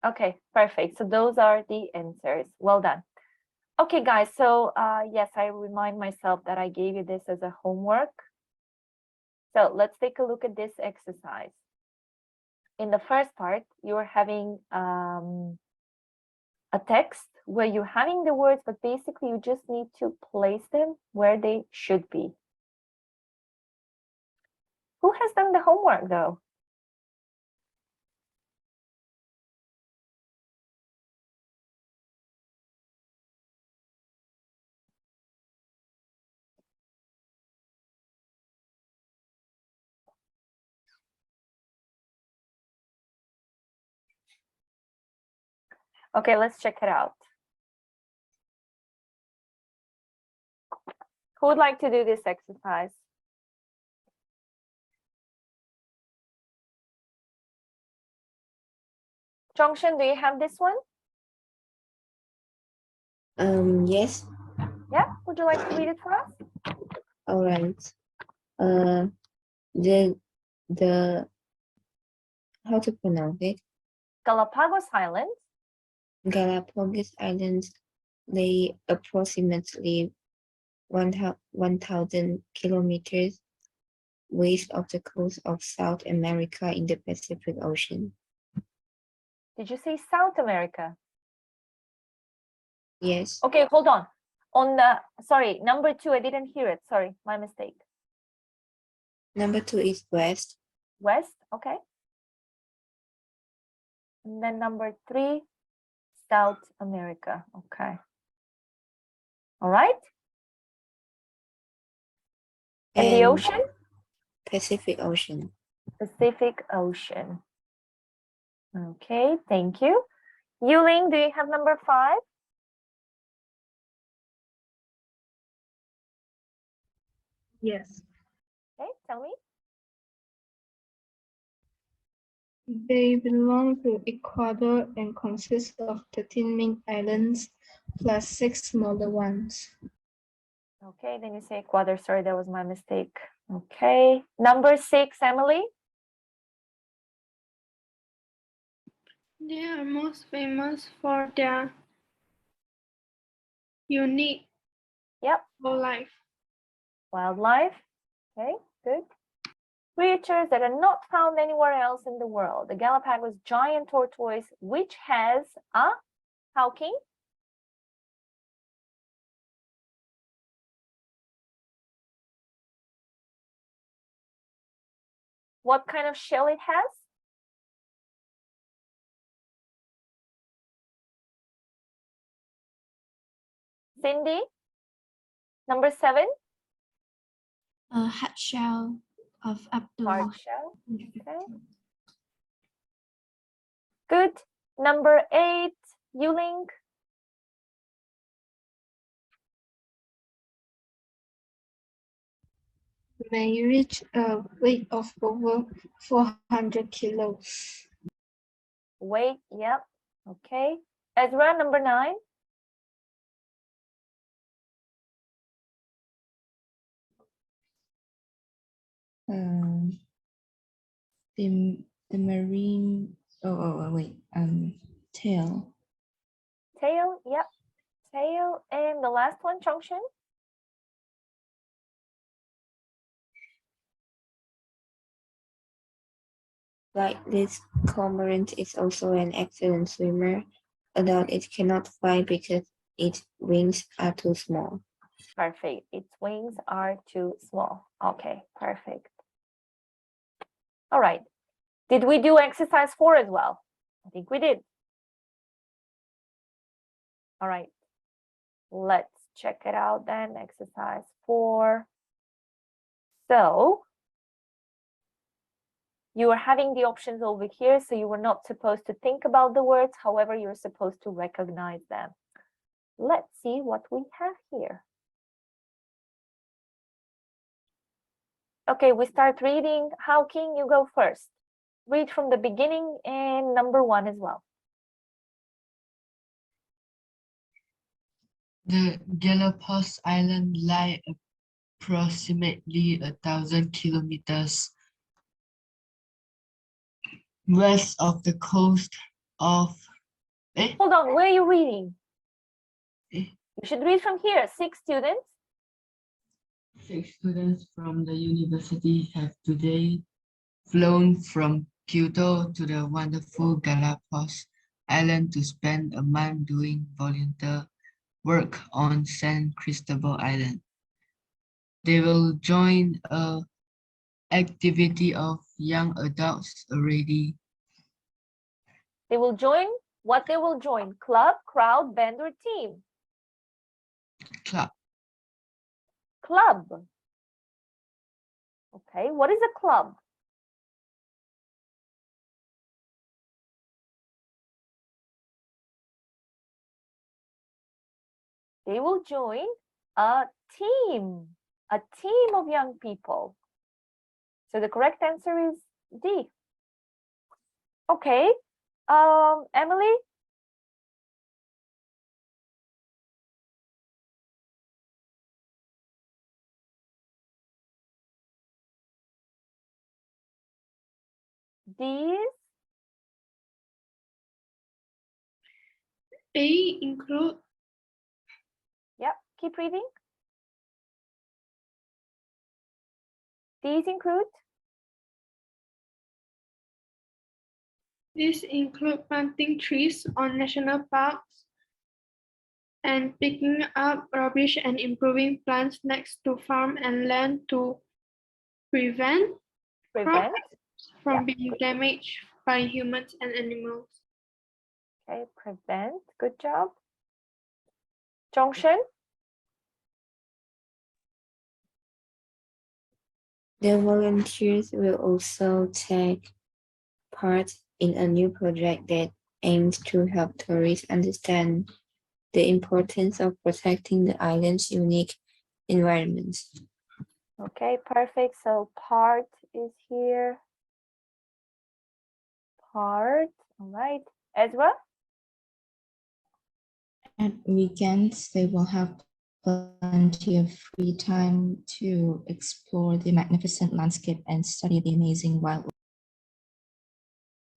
Okay, perfect. So those are the answers. Well done. Okay, guys. So yes, I remind myself that I gave you this as a homework. So let's take a look at this exercise. In the first part, you're having a text where you're having the words, but basically you just need to place them where they should be. Who has done the homework though? Okay, let's check it out. Who would like to do this exercise? Chongshen, do you have this one?
Yes.
Yeah, would you like to read it for us?
All right. The how to pronounce it?
Galapagos Islands.
Galapagos Islands lay approximately 1,000 kilometers west of the coast of South America in the Pacific Ocean.
Did you say South America?
Yes.
Okay, hold on. On the, sorry, number 2, I didn't hear it. Sorry, my mistake.
Number 2 is west.
West, okay. And then number 3, South America, okay. All right. And the ocean?
Pacific Ocean.
Pacific Ocean. Okay, thank you. Yuling, do you have number 5?
Yes.
Okay, tell me.
They belong to Ecuador and consist of 13 main islands plus 6 smaller ones.
Okay, then you say Ecuador. Sorry, that was my mistake. Okay, number 6, Emily.
They are most famous for their unique wildlife.
Wildlife. Okay, good. Creatures that are not found anywhere else in the world. The Galapagos giant tortoise, which has a Hawking. What kind of shell it has? Cindy, number 7.
A hard shell of up to
Hard shell. Okay. Good. Number 8, Yuling.
May reach a weight of over 400 kilos.
Wait, yep. Okay. Ezra, number 9.
Um, the marine. Oh, wait. Tail.
Tail, yep. Tail. And the last one, Chongshun.
Like this cormorant is also an excellent swimmer, although it cannot fly because its wings are too small.
Perfect. Its wings are too small. Okay, perfect. All right. Did we do exercise 4 as well? I think we did. All right. Let's check it out then. Exercise 4. So you are having the options over here, so you were not supposed to think about the words. However, you're supposed to recognize them. Let's see what we have here. Okay, we start reading. How King, you go first. Read from the beginning and number 1 as well.
The Galapagos Island lie approximately 1,000 kilometers west of the coast of
Hold on, where are you reading?
Eh.
You should read from here. 6 students.
6 students from the university have today flown from Kyoto to the wonderful Galapagos Island to spend a month doing volunteer work on San Cristobal Island. They will join a activity of young adults already.
They will join what they will join? Club, crowd, band, or team?
Club.
Club. Okay, what is a club? They will join a team of young people. So the correct answer is D. Okay, Emily? These?
A include
Yep, keep reading. These include?
These include planting trees on national parks and picking up rubbish and improving plants next to farm and land to prevent
Prevent.
from being damaged by humans and animals.
Okay, prevent. Good job. Zhongshen?
The volunteers will also take part in a new project that aims to help tourists understand the importance of protecting the island's unique environment.
Okay, perfect. So part is here. Part. All right. Ezra?
At weekends, they will have plenty of free time to explore the magnificent landscape and study the amazing wildlife.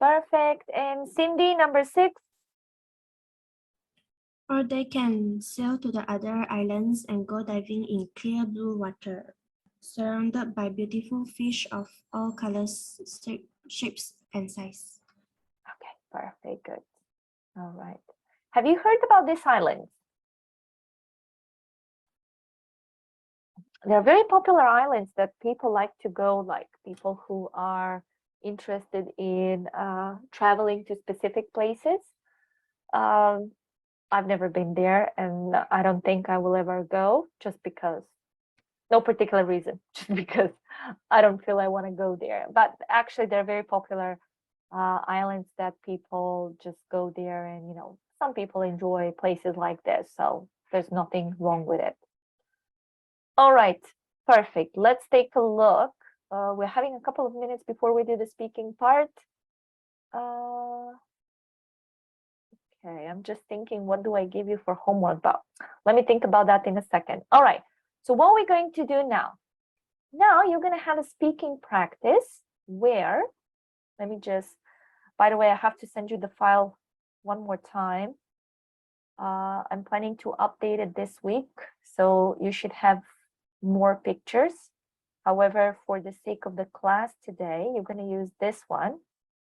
Perfect. And Cindy, number 6.
Or they can sail to the other islands and go diving in clear blue water, surrounded by beautiful fish of all colors, shapes, and size.
Okay, perfect. Good. All right. Have you heard about these islands? They're very popular islands that people like to go, like people who are interested in traveling to specific places. I've never been there and I don't think I will ever go just because, no particular reason, just because I don't feel I want to go there. But actually, they're very popular islands that people just go there, and some people enjoy places like this, so there's nothing wrong with it. All right, perfect. Let's take a look. We're having a couple of minutes before we do the speaking part. Okay, I'm just thinking, what do I give you for homework? But let me think about that in a second. All right, so what we're going to do now? Now you're going to have a speaking practice where, let me just, by the way, I have to send you the file one more time. I'm planning to update it this week, so you should have more pictures. However, for the sake of the class today, you're going to use this one.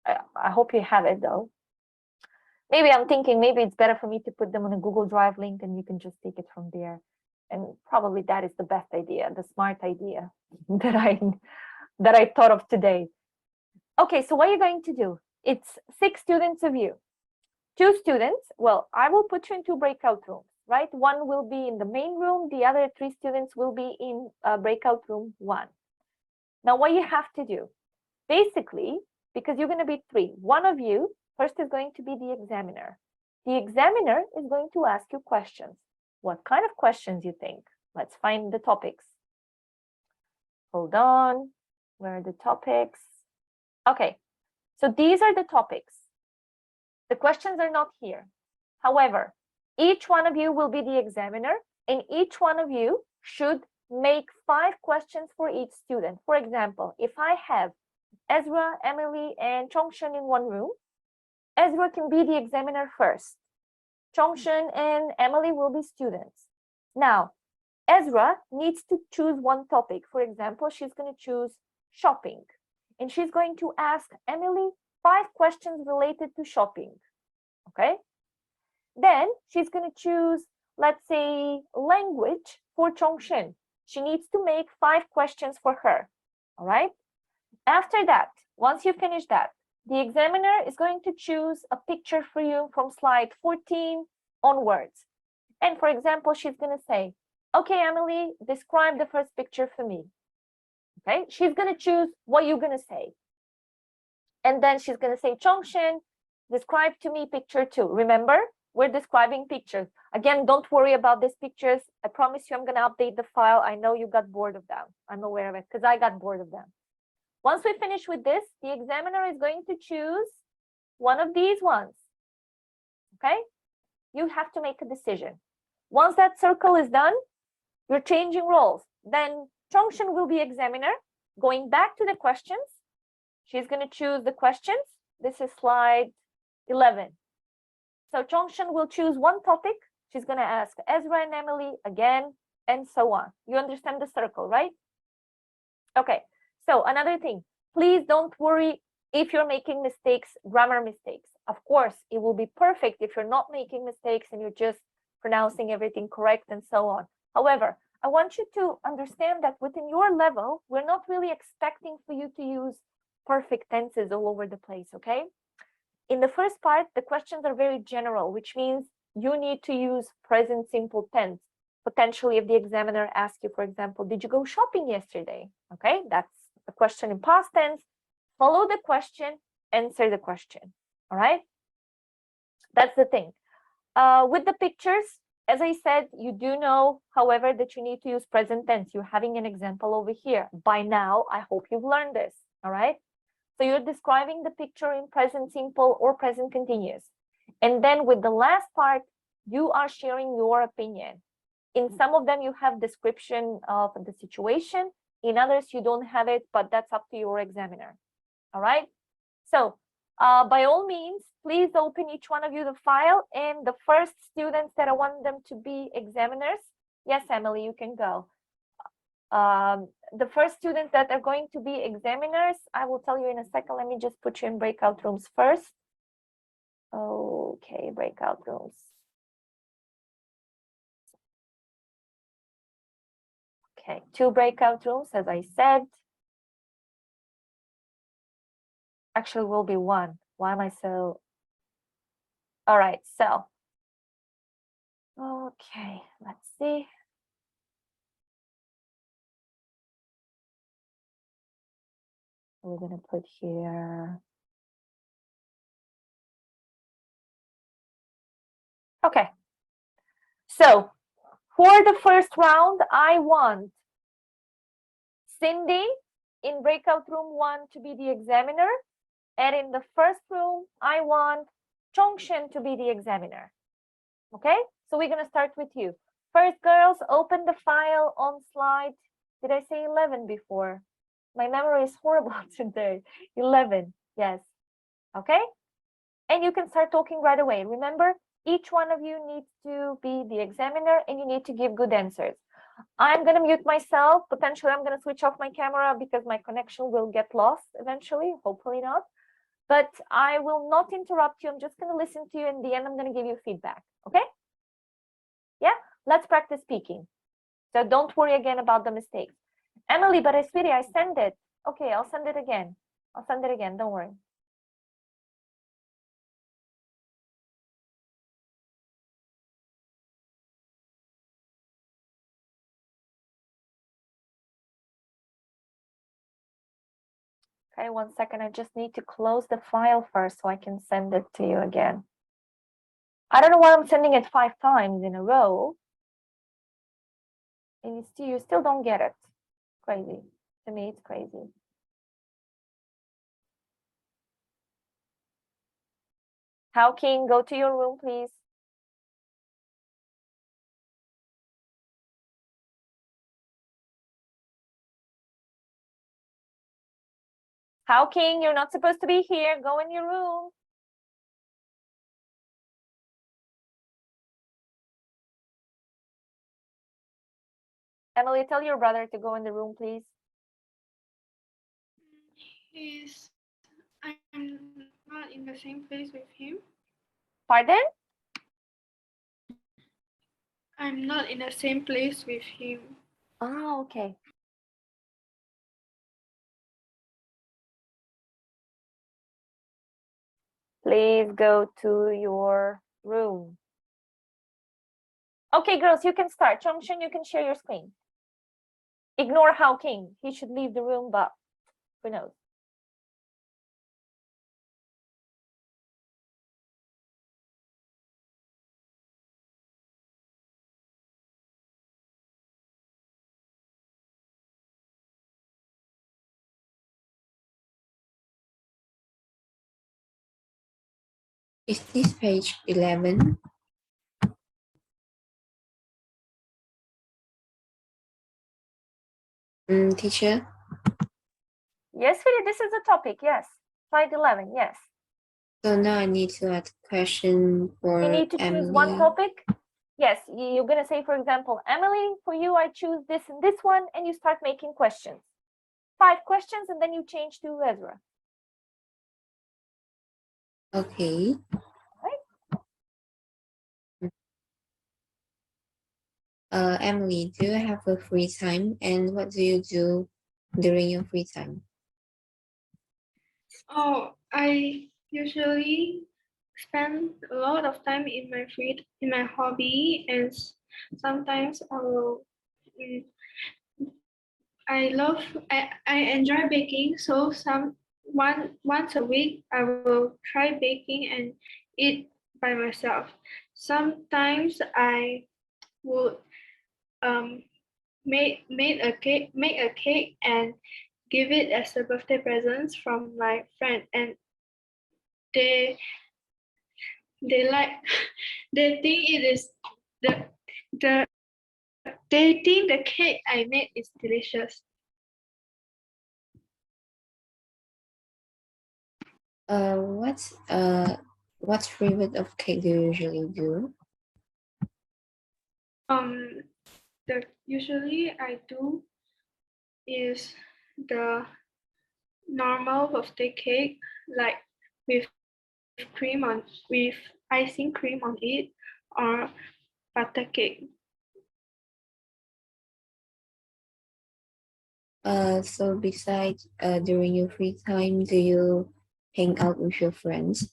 I hope you have it though. Maybe I'm thinking maybe it's better for me to put them on a Google Drive link and you can just take it from there. And probably that is the best idea, the smart idea that I thought of today. Okay, so what you're going to do, it's 6 students of you. 2 students, well, I will put you in 2 breakout rooms, right? One will be in the main room, the other 3 students will be in breakout room 1. Now, what you have to do, basically, because you're going to be 3, one of you first is going to be the examiner. The examiner is going to ask you questions. What kind of questions you think? Let's find the topics. Hold on, where are the topics? Okay, so these are the topics. The questions are not here. However, each one of you will be the examiner, and each one of you should make 5 questions for each student. For example, if I have Ezra, Emily, and Chongshen in one room, Ezra can be the examiner first. Chongshen and Emily will be students. Now, Ezra needs to choose one topic. For example, she's going to choose shopping, and she's going to ask Emily 5 questions related to shopping. Okay? Then she's going to choose, let's say, language for Chongshen. She needs to make 5 questions for her. All right? After that, once you finish that, the examiner is going to choose a picture for you from slide 14 onwards. And for example, she's going to say, okay, Emily, describe the first picture for me. Okay? She's going to choose what you're going to say. And then she's going to say, Chongshen, describe to me picture 2. Remember, we're describing pictures. Again, don't worry about these pictures. I promise you I'm going to update the file. I know you got bored of them. I'm aware of it because I got bored of them. Once we finish with this, the examiner is going to choose one of these ones. Okay? You have to make a decision. Once that circle is done, you're changing roles. Then Chongshen will be examiner. Going back to the questions, she's going to choose the questions. This is slide 11. So Chongshen will choose one topic. She's going to ask Ezra and Emily again, and so on. You understand the circle, right? Okay. So another thing, please don't worry if you're making mistakes, grammar mistakes. Of course, it will be perfect if you're not making mistakes and you're just pronouncing everything correct and so on. However, I want you to understand that within your level, we're not really expecting for you to use perfect tenses all over the place, okay? In the first part, the questions are very general, which means you need to use present simple tense. Potentially, if the examiner asks you, for example, did you go shopping yesterday? Okay, that's a question in past tense. Follow the question, answer the question. All right, that's the thing. With the pictures, as I said, you do know, however, that you need to use present tense. You're having an example over here. By now, I hope you've learned this. All right. So you're describing the picture in present simple or present continuous. And then with the last part, you are sharing your opinion. In some of them, you have description of the situation. In others, you don't have it, but that's up to your examiner. All right. So by all means, please open each one of you the file, and the first students that I want them to be examiners. Yes, Emily, you can go. The first students that are going to be examiners, I will tell you in a second. Let me just put you in breakout rooms first. Okay, breakout rooms. Okay, 2 breakout rooms, as I said. Actually, will be 1. Why am I so? All right, so. Okay, let's see. We're going to put here Okay. So for the first round, I want Cindy in breakout room 1 to be the examiner. And in the first room, I want Chongshen to be the examiner. Okay, so we're gonna start with you. First, girls, open the file on slide. Did I say 11 before? My memory is horrible today. 11, yes. Okay, and you can start talking right away. Remember, each one of you needs to be the examiner and you need to give good answers. I'm gonna mute myself. Potentially, I'm gonna switch off my camera because my connection will get lost eventually, hopefully not. But I will not interrupt you. I'm just gonna listen to you. In the end, I'm gonna give you feedback, okay? Yeah, let's practice speaking. So don't worry again about the mistakes. Emily, but sweetie, I sent it. Okay, I'll send it again. I'll send it again, don't worry. Okay, 1 second. I just need to close the file first so I can send it to you again. I don't know why I'm sending it 5 times in a row. And you still don't get it. Crazy. To me, it's crazy. How King, go to your room, please. How King, you're not supposed to be here. Go in your room. Emily, tell your brother to go in the room, please.
I'm not in the same place with him.
Pardon?
I'm not in the same place with him.
Ah, okay. Please go to your room. Okay, girls, you can start. Chongshen, you can share your screen. Ignore Hao King. He should leave the room, but who knows?
Is this page 11? Teacher?
Yes, Philly, this is the topic. Yes. Slide 11. Yes.
So now I need to ask a question for
You need to choose one
Emily.
topic. Yes, you're going to say, for example, Emily, for you, I choose this and this one, and you start making questions. 5 questions, and then you change to Ezra.
Okay. Emily, do you have a free time, and what do you do during your free time?
Oh, I usually spend a lot of time in my hobby, and sometimes I will. I enjoy baking, so once a week I will try baking and eat by myself. Sometimes I would make a cake and give it as a birthday present from my friend, and they they like they think it is the they think the cake I made is delicious.
What flavor of cake do you usually do?
The usually I do is the normal birthday cake, like with with icing cream on it, or butter cake.
So besides during your free time, do you hang out with your friends?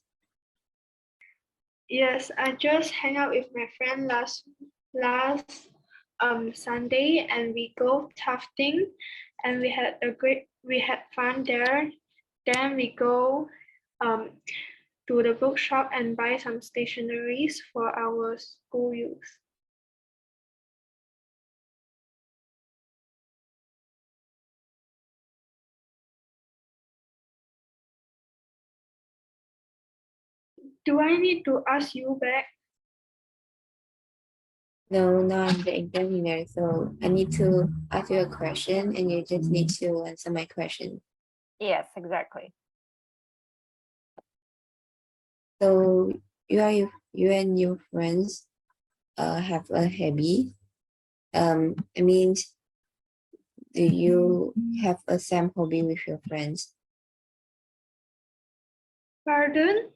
Yes, I just hang out with my friend last Sunday, and we go tufting, and we had fun there. Then we go to to the bookshop and buy some stationeries for our school use. Do I need to ask you back?
No, now I'm the examiner, so I need to ask you a question and you just need to answer my question.
Yes, exactly.
So you and your friends have a hobby. I mean, do you have a same hobby with your friends?
Pardon?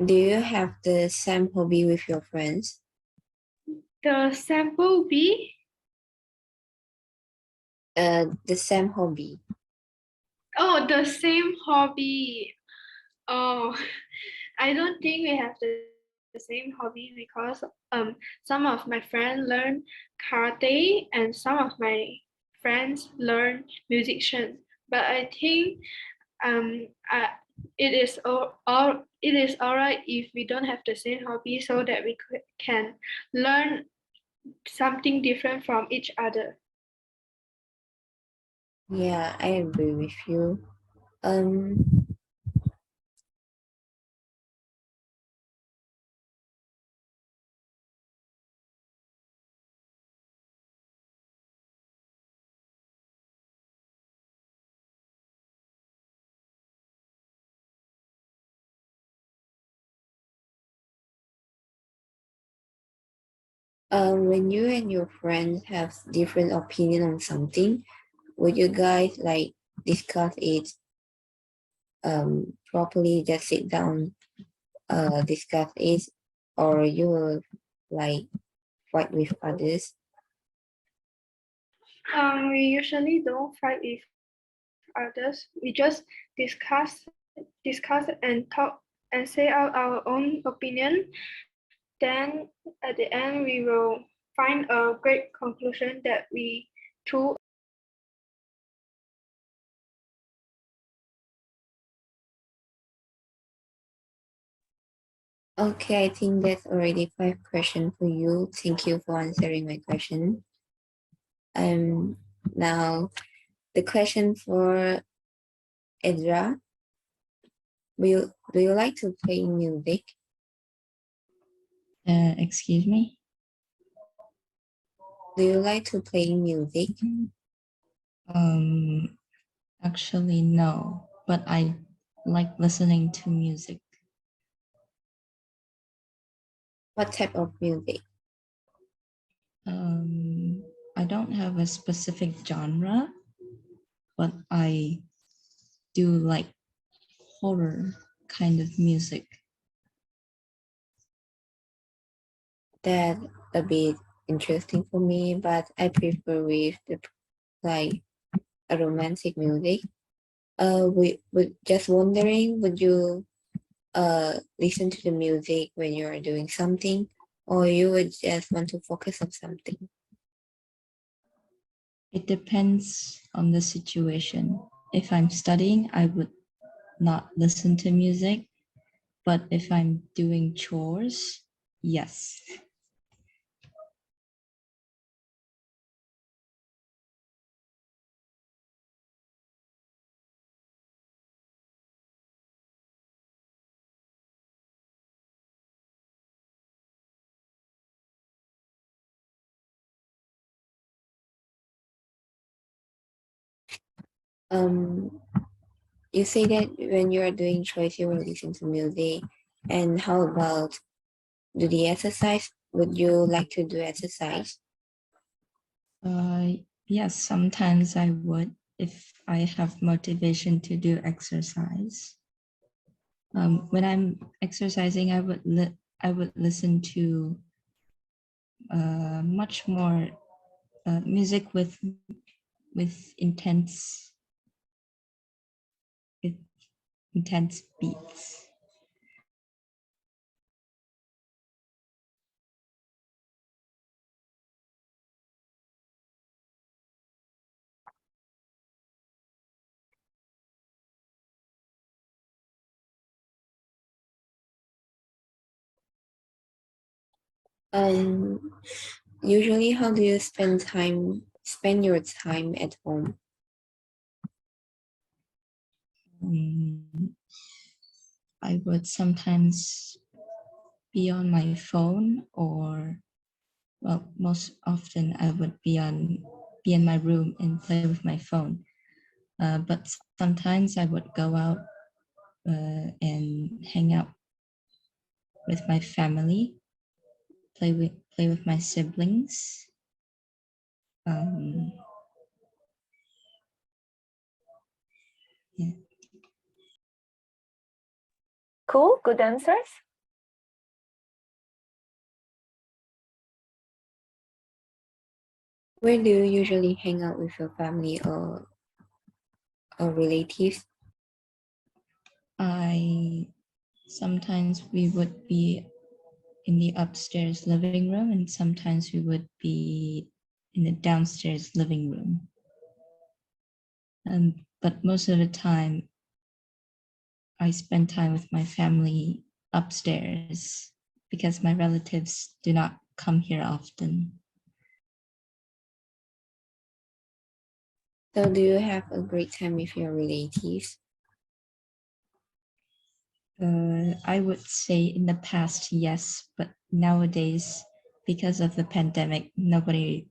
Do you have the same hobby with your friends?
The sample B?
The same hobby.
Oh, the same hobby. Oh, I don't think we have the same hobby because some of my friends learn karate and some of my friends learn musician. But I think um uh, it is all right if we don't have the same hobby so that we can learn something different from each other.
Yeah, I agree with you. Um, when you and your friends have different opinion on something, would you guys like discuss it properly, just sit down, discuss it, or you will like fight with others?
We usually don't fight with others. We just discuss and talk and say out our own opinion. Then at the end, we will find a great conclusion that we two.
Okay, I think that's already 5 questions for you. Thank you for answering my question. Now the question for Edra. Do you like to play music?
Excuse me?
Do you like to play music?
Um, Actually, no, but I like listening to music.
What type of music?
I don't have a specific genre, but I do like horror kind of music.
That a bit interesting for me, but I prefer with the like a romantic music. We would just wondering, would you listen to the music when you're doing something, or you would just want to focus on something?
It depends on the situation. If I'm studying, I would not listen to music, but if I'm doing chores, yes.
Um, you say that when you are doing chores, you will listen to music. And how about do the exercise? Would you like to do exercise?
Yes, sometimes I would if I have motivation to do exercise. When I'm exercising, I would listen to much more music with with intense beats.
Um, Usually, how do you spend your time at home?
I would sometimes be on my phone, or well, most often I would be in my room and play with my phone. But sometimes I would go out and hang out with my family, play with my siblings. Um, yeah.
Cool, good answers.
Where do you usually hang out with your family or relatives?
Sometimes we would be in the upstairs living room, and sometimes we would be in the downstairs living room. But most of the time, I spend time with my family upstairs because my relatives do not come here often.
So, do you have a great time with your relatives?
I would say in the past, yes, but nowadays, because of the pandemic, nobody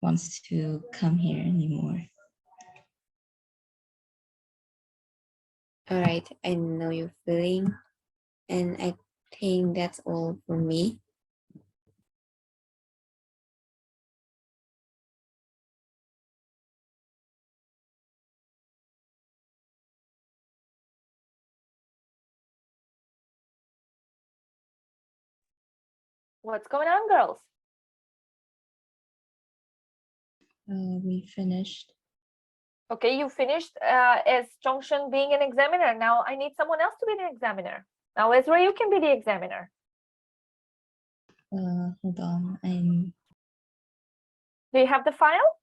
wants to come here anymore.
All right, I know your feeling, and I think that's all for me.
What's going on, girls?
We finished.
Okay, you finished as Zhongshen being an examiner. Now I need someone else to be the examiner. Now, Ezra, you can be the examiner.
Hold on.
Do you have the file?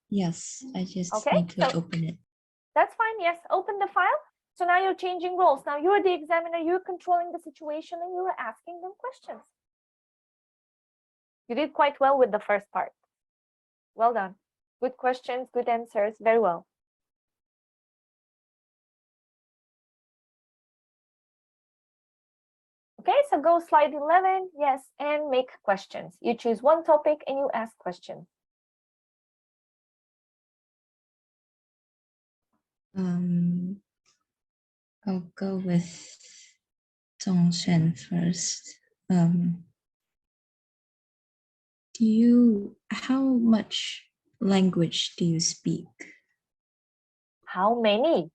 Yes, I just
Okay,
need to
so
open it.
that's fine. Yes, open the file. So now you're changing roles. Now you're the examiner, you're controlling the situation, and you are asking them questions. You did quite well with the first part. Well done. Good questions, good answers, very well. Okay, so go slide 11, yes, and make questions. You choose one topic and you ask questions.
I'll go with Zhongshen first. How much language do you speak?
How many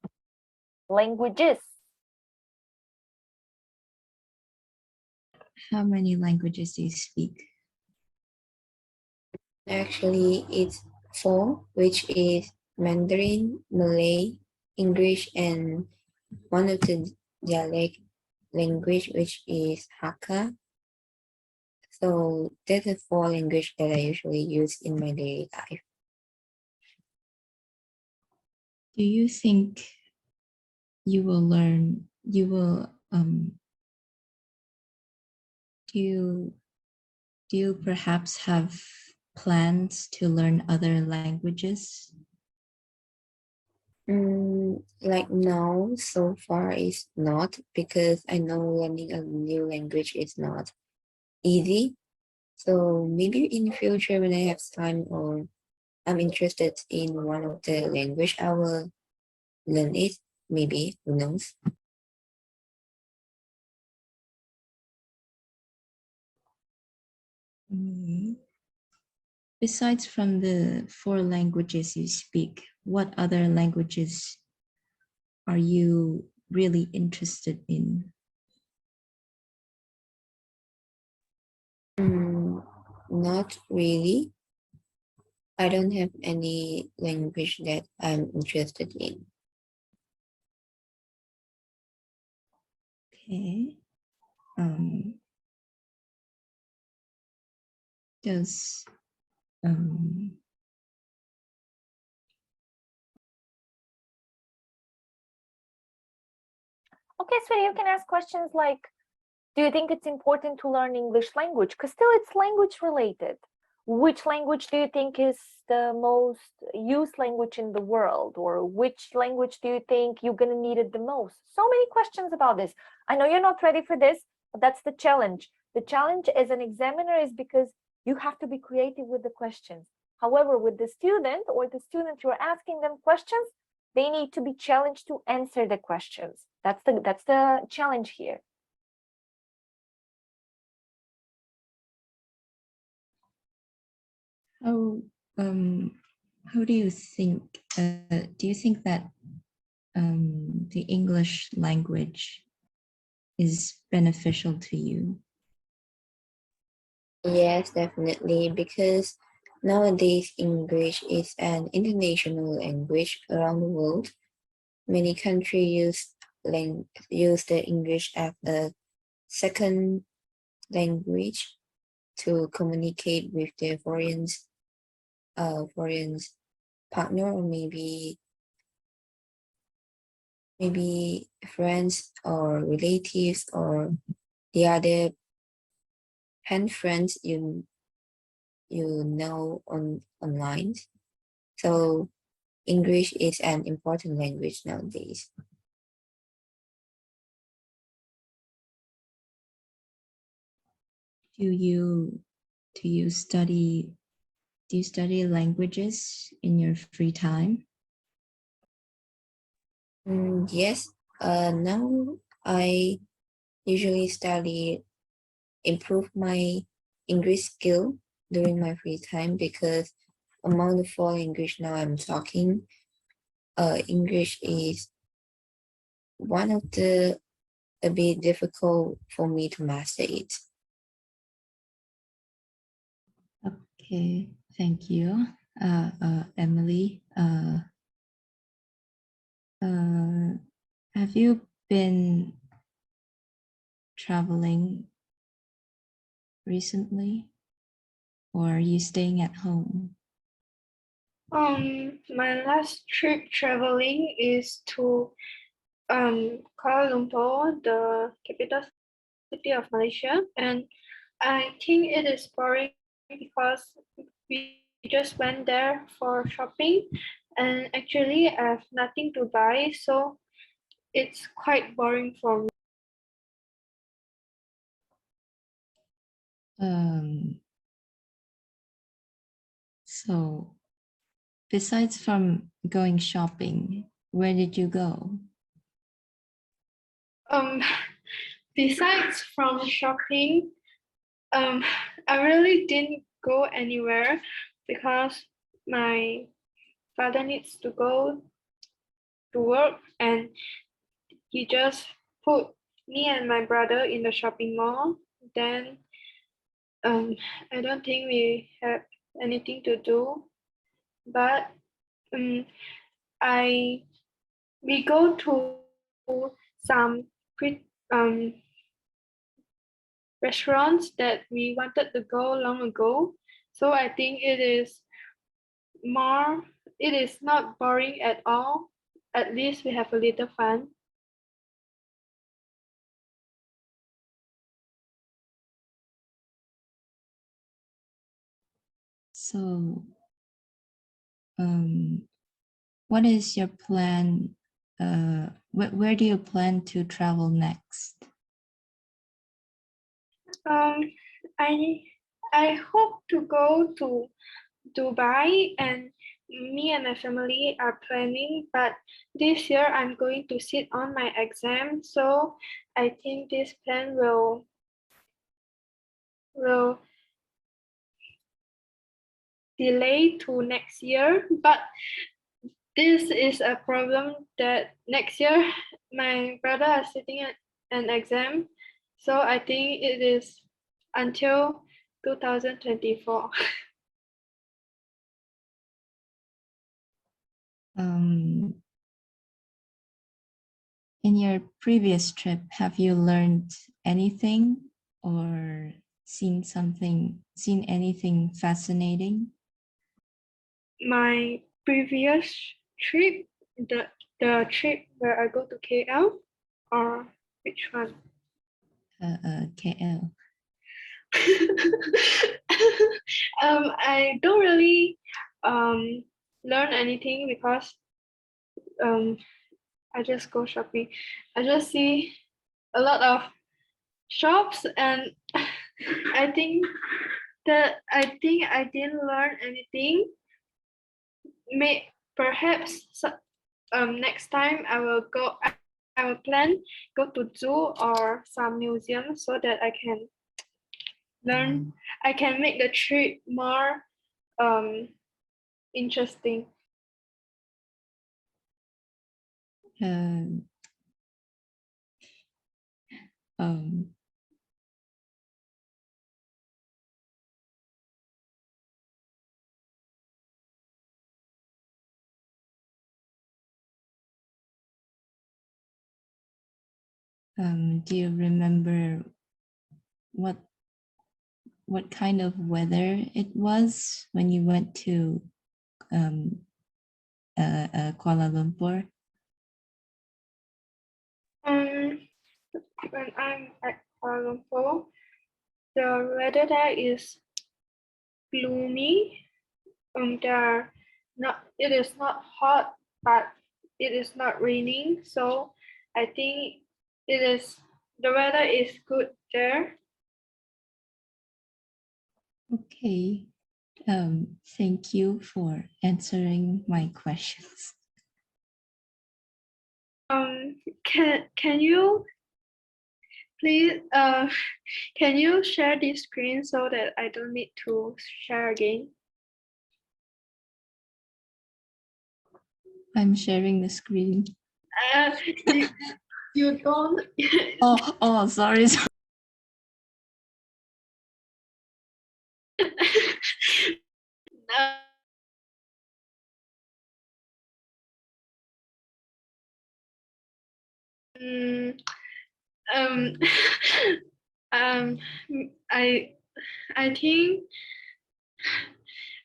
languages?
How many languages do you speak?
Actually, it's 4, which is Mandarin, Malay, English, and one of the dialect language, which is Hakka. So that's the 4 language that I usually use in my daily life.
Do you think you will learn, do you perhaps have plans to learn other languages?
Like now, so far is not, because I know learning a new language is not easy. So maybe in the future when I have time or I'm interested in one of the language, I will learn it. Maybe, who knows?
Besides from the 4 languages you speak, what other languages are you really interested in?
Not really. I don't have any language that I'm interested in.
Okay. Does
Okay, so you can ask questions like, Do you think it's important to learn English language? Because still it's language related. Which language do you think is the most used language in the world? Or which language do you think you're going to need it the most? So many questions about this. I know you're not ready for this, but that's the challenge. The challenge as an examiner is because you have to be creative with the questions. However, with the student or the student you're asking them questions, they need to be challenged to answer the questions. That's the challenge here.
How how do you think that the English language is beneficial to you?
Yes, definitely, because nowadays English is an international language around the world. Many countries use the English as a second language to communicate with their foreign partner, or maybe friends or relatives or the other pen friends you know online. So English is an important language nowadays.
Do you study languages in your free time?
Yes. Now I usually improve my English skill during my free time, because among the four language now I'm talking, English is one of the a bit difficult for me to master it.
Okay, thank you, Emily. Have you been traveling recently, or are you staying at home?
My last trip traveling is to Kuala Lumpur, the capital city of Malaysia, and I think it is boring because we just went there for shopping, and actually I have nothing to buy, so it's quite boring for me.
So besides from going shopping, where did you go?
Besides from shopping, I really didn't go anywhere because my father needs to go to work, and he just put me and my brother in the shopping mall. Then I don't think we have anything to do, but I we go to some restaurants that we wanted to go long ago. So I think it is not boring at all. At least we have a little fun.
So, what is your plan? Where do you plan to travel next?
I I hope to go to Dubai, and me and my family are planning, but this year I'm going to sit on my exam, so I think this plan will delay to next year. But this is a problem that next year my brother is sitting at an exam, so I think it is until 2024.
In your previous trip, have you learned anything or seen anything fascinating?
My previous trip, the trip where I go to KL, or which one?
KL?
I don't really learn anything because I just go shopping. I just see a lot of shops, and I think I didn't learn anything. May perhaps next time I will go. I will plan go to zoo or some museum so that I can learn. I can make the trip more interesting.
Um, um, do you remember what kind of weather it was when you went to Kuala Lumpur?
When I'm at Kuala Lumpur, the weather there is gloomy. There not it is not hot, but it is not raining. So I think the weather is good there.
Okay. Thank you for answering my questions.
Can you please can you share this screen so that I don't need to share again?
I'm sharing the screen.
You, you don't.
Oh, sorry.
Mm, um, um, I I think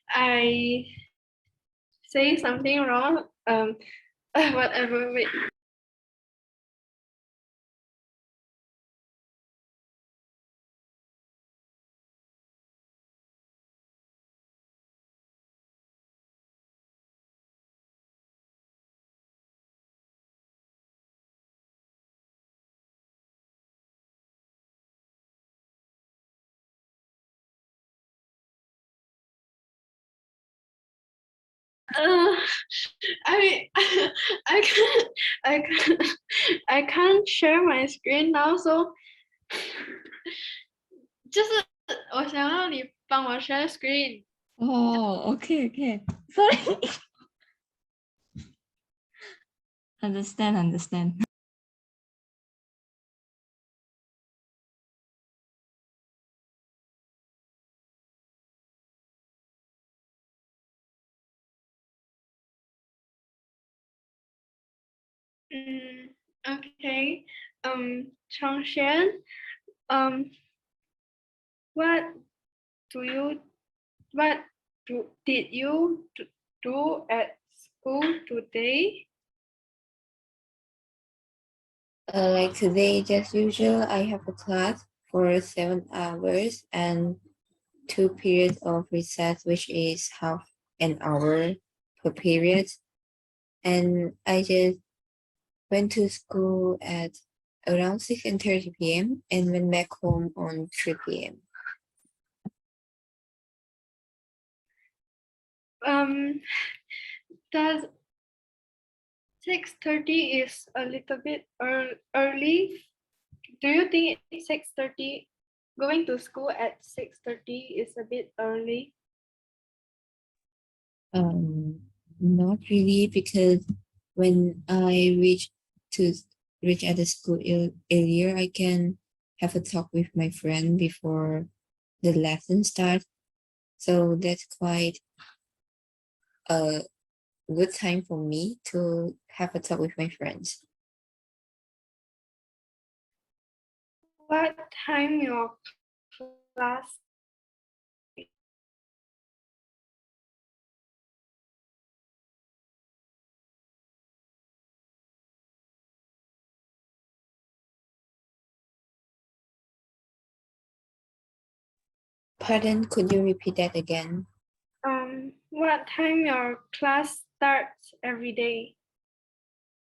I say something wrong. Whatever. Wait. Uh, I I can't I can't I can't share my screen now, so 就是我想要你帮我 share screen。Oh,
okay. Sorry. Understand.
Okay. Changshan, um, what do you what did you do at school today?
Like today, just usual, I have a class for 7 hours and 2 periods of recess, which is half an hour per period. And I just went to school at around 6:30 p.m. and went back home on 3 p.m.
Does 6:30 is a little bit early? Do you think 6:30 going to school at 6:30 is a bit early?
Not really, because when I reach at the school earlier, I can have a talk with my friend before the lesson starts. So that's quite a good time for me to have a talk with my friends.
What time your class
Pardon, could you repeat that again?
What time your class starts every day?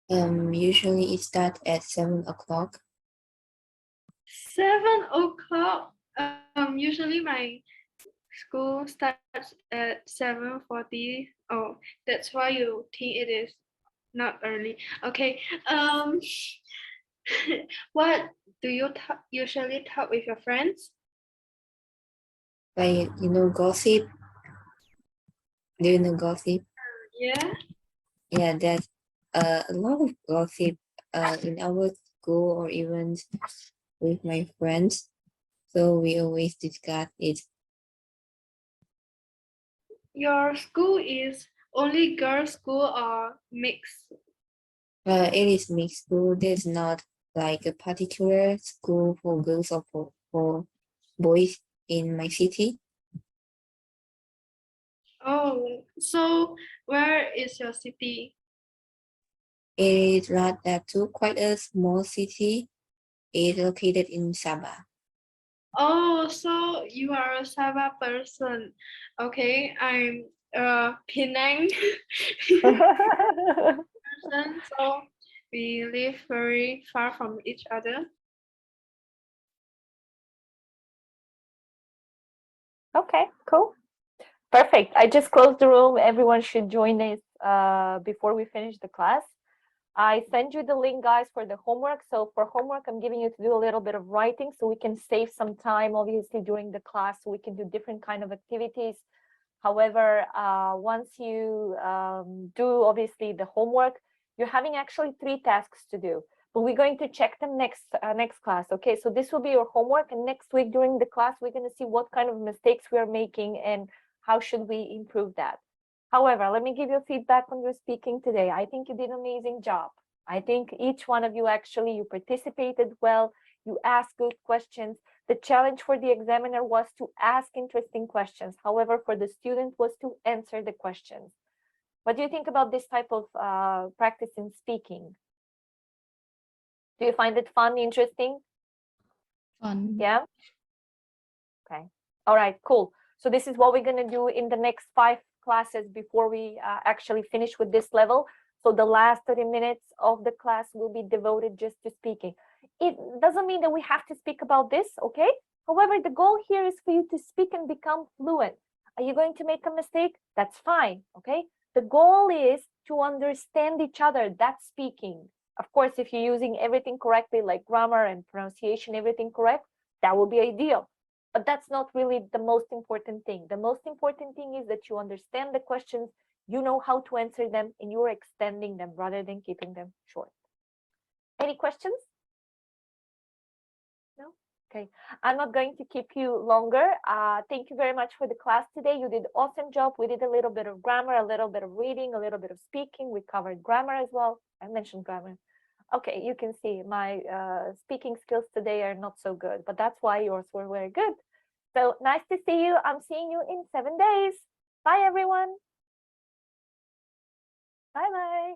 Usually it starts at 7 o'clock.
7 o'clock. Usually my school starts at 7:40. Oh, that's why you think it is not early. Okay. What do you usually talk with your friends?
Like, gossip. Do you know gossip?
Yeah.
Yeah, there's a lot of gossip in our school or even with my friends. So we always discuss it.
Your school is only girls' school or mixed?
It is mixed school. There's not like a particular school for girls or for boys in my city.
Oh, so where is your city?
It is rather too quite a small city. It is located in Sabah.
Oh, so you are a Sabah person. Okay, I'm a Penang person, so we live very far from each other.
Okay, cool. Perfect. I just closed the room. Everyone should join us before we finish the class. I send you the link, guys, for the homework. So for homework, I'm giving you to do a little bit of writing so we can save some time, obviously, during the class, so we can do different kind of activities. However, once you do, obviously, the homework, you're having actually 3 tasks to do. But we're going to check them next class. Okay, so this will be your homework. And next week during the class, we're going to see what kind of mistakes we are making and how should we improve that. However, let me give you feedback on your speaking today. I think you did an amazing job. I think each one of you actually, you participated well, you asked good questions. The challenge for the examiner was to ask interesting questions. However, for the student was to answer the questions. What do you think about this type of practice in speaking? Do you find it fun, interesting?
Fun.
Yeah? Okay. All right, cool. So this is what we're going to do in the next 5 classes before we actually finish with this level. So the last 30 minutes of the class will be devoted just to speaking. It doesn't mean that we have to speak about this, okay? However, the goal here is for you to speak and become fluent. Are you going to make a mistake? That's fine, okay? The goal is to understand each other. That's speaking. Of course, if you're using everything correctly, like grammar and pronunciation, everything correct, that will be ideal. But that's not really the most important thing. The most important thing is that you understand the questions, you know how to answer them, and you're extending them rather than keeping them short. Any questions? No? Okay. I'm not going to keep you longer. Thank you very much for the class today. You did an awesome job. We did a little bit of grammar, a little bit of reading, a little bit of speaking. We covered grammar as well. I mentioned grammar. Okay, you can see my speaking skills today are not so good, but that's why yours were very good. So nice to see you. I'm seeing you in 7 days. Bye, everyone. Bye-bye.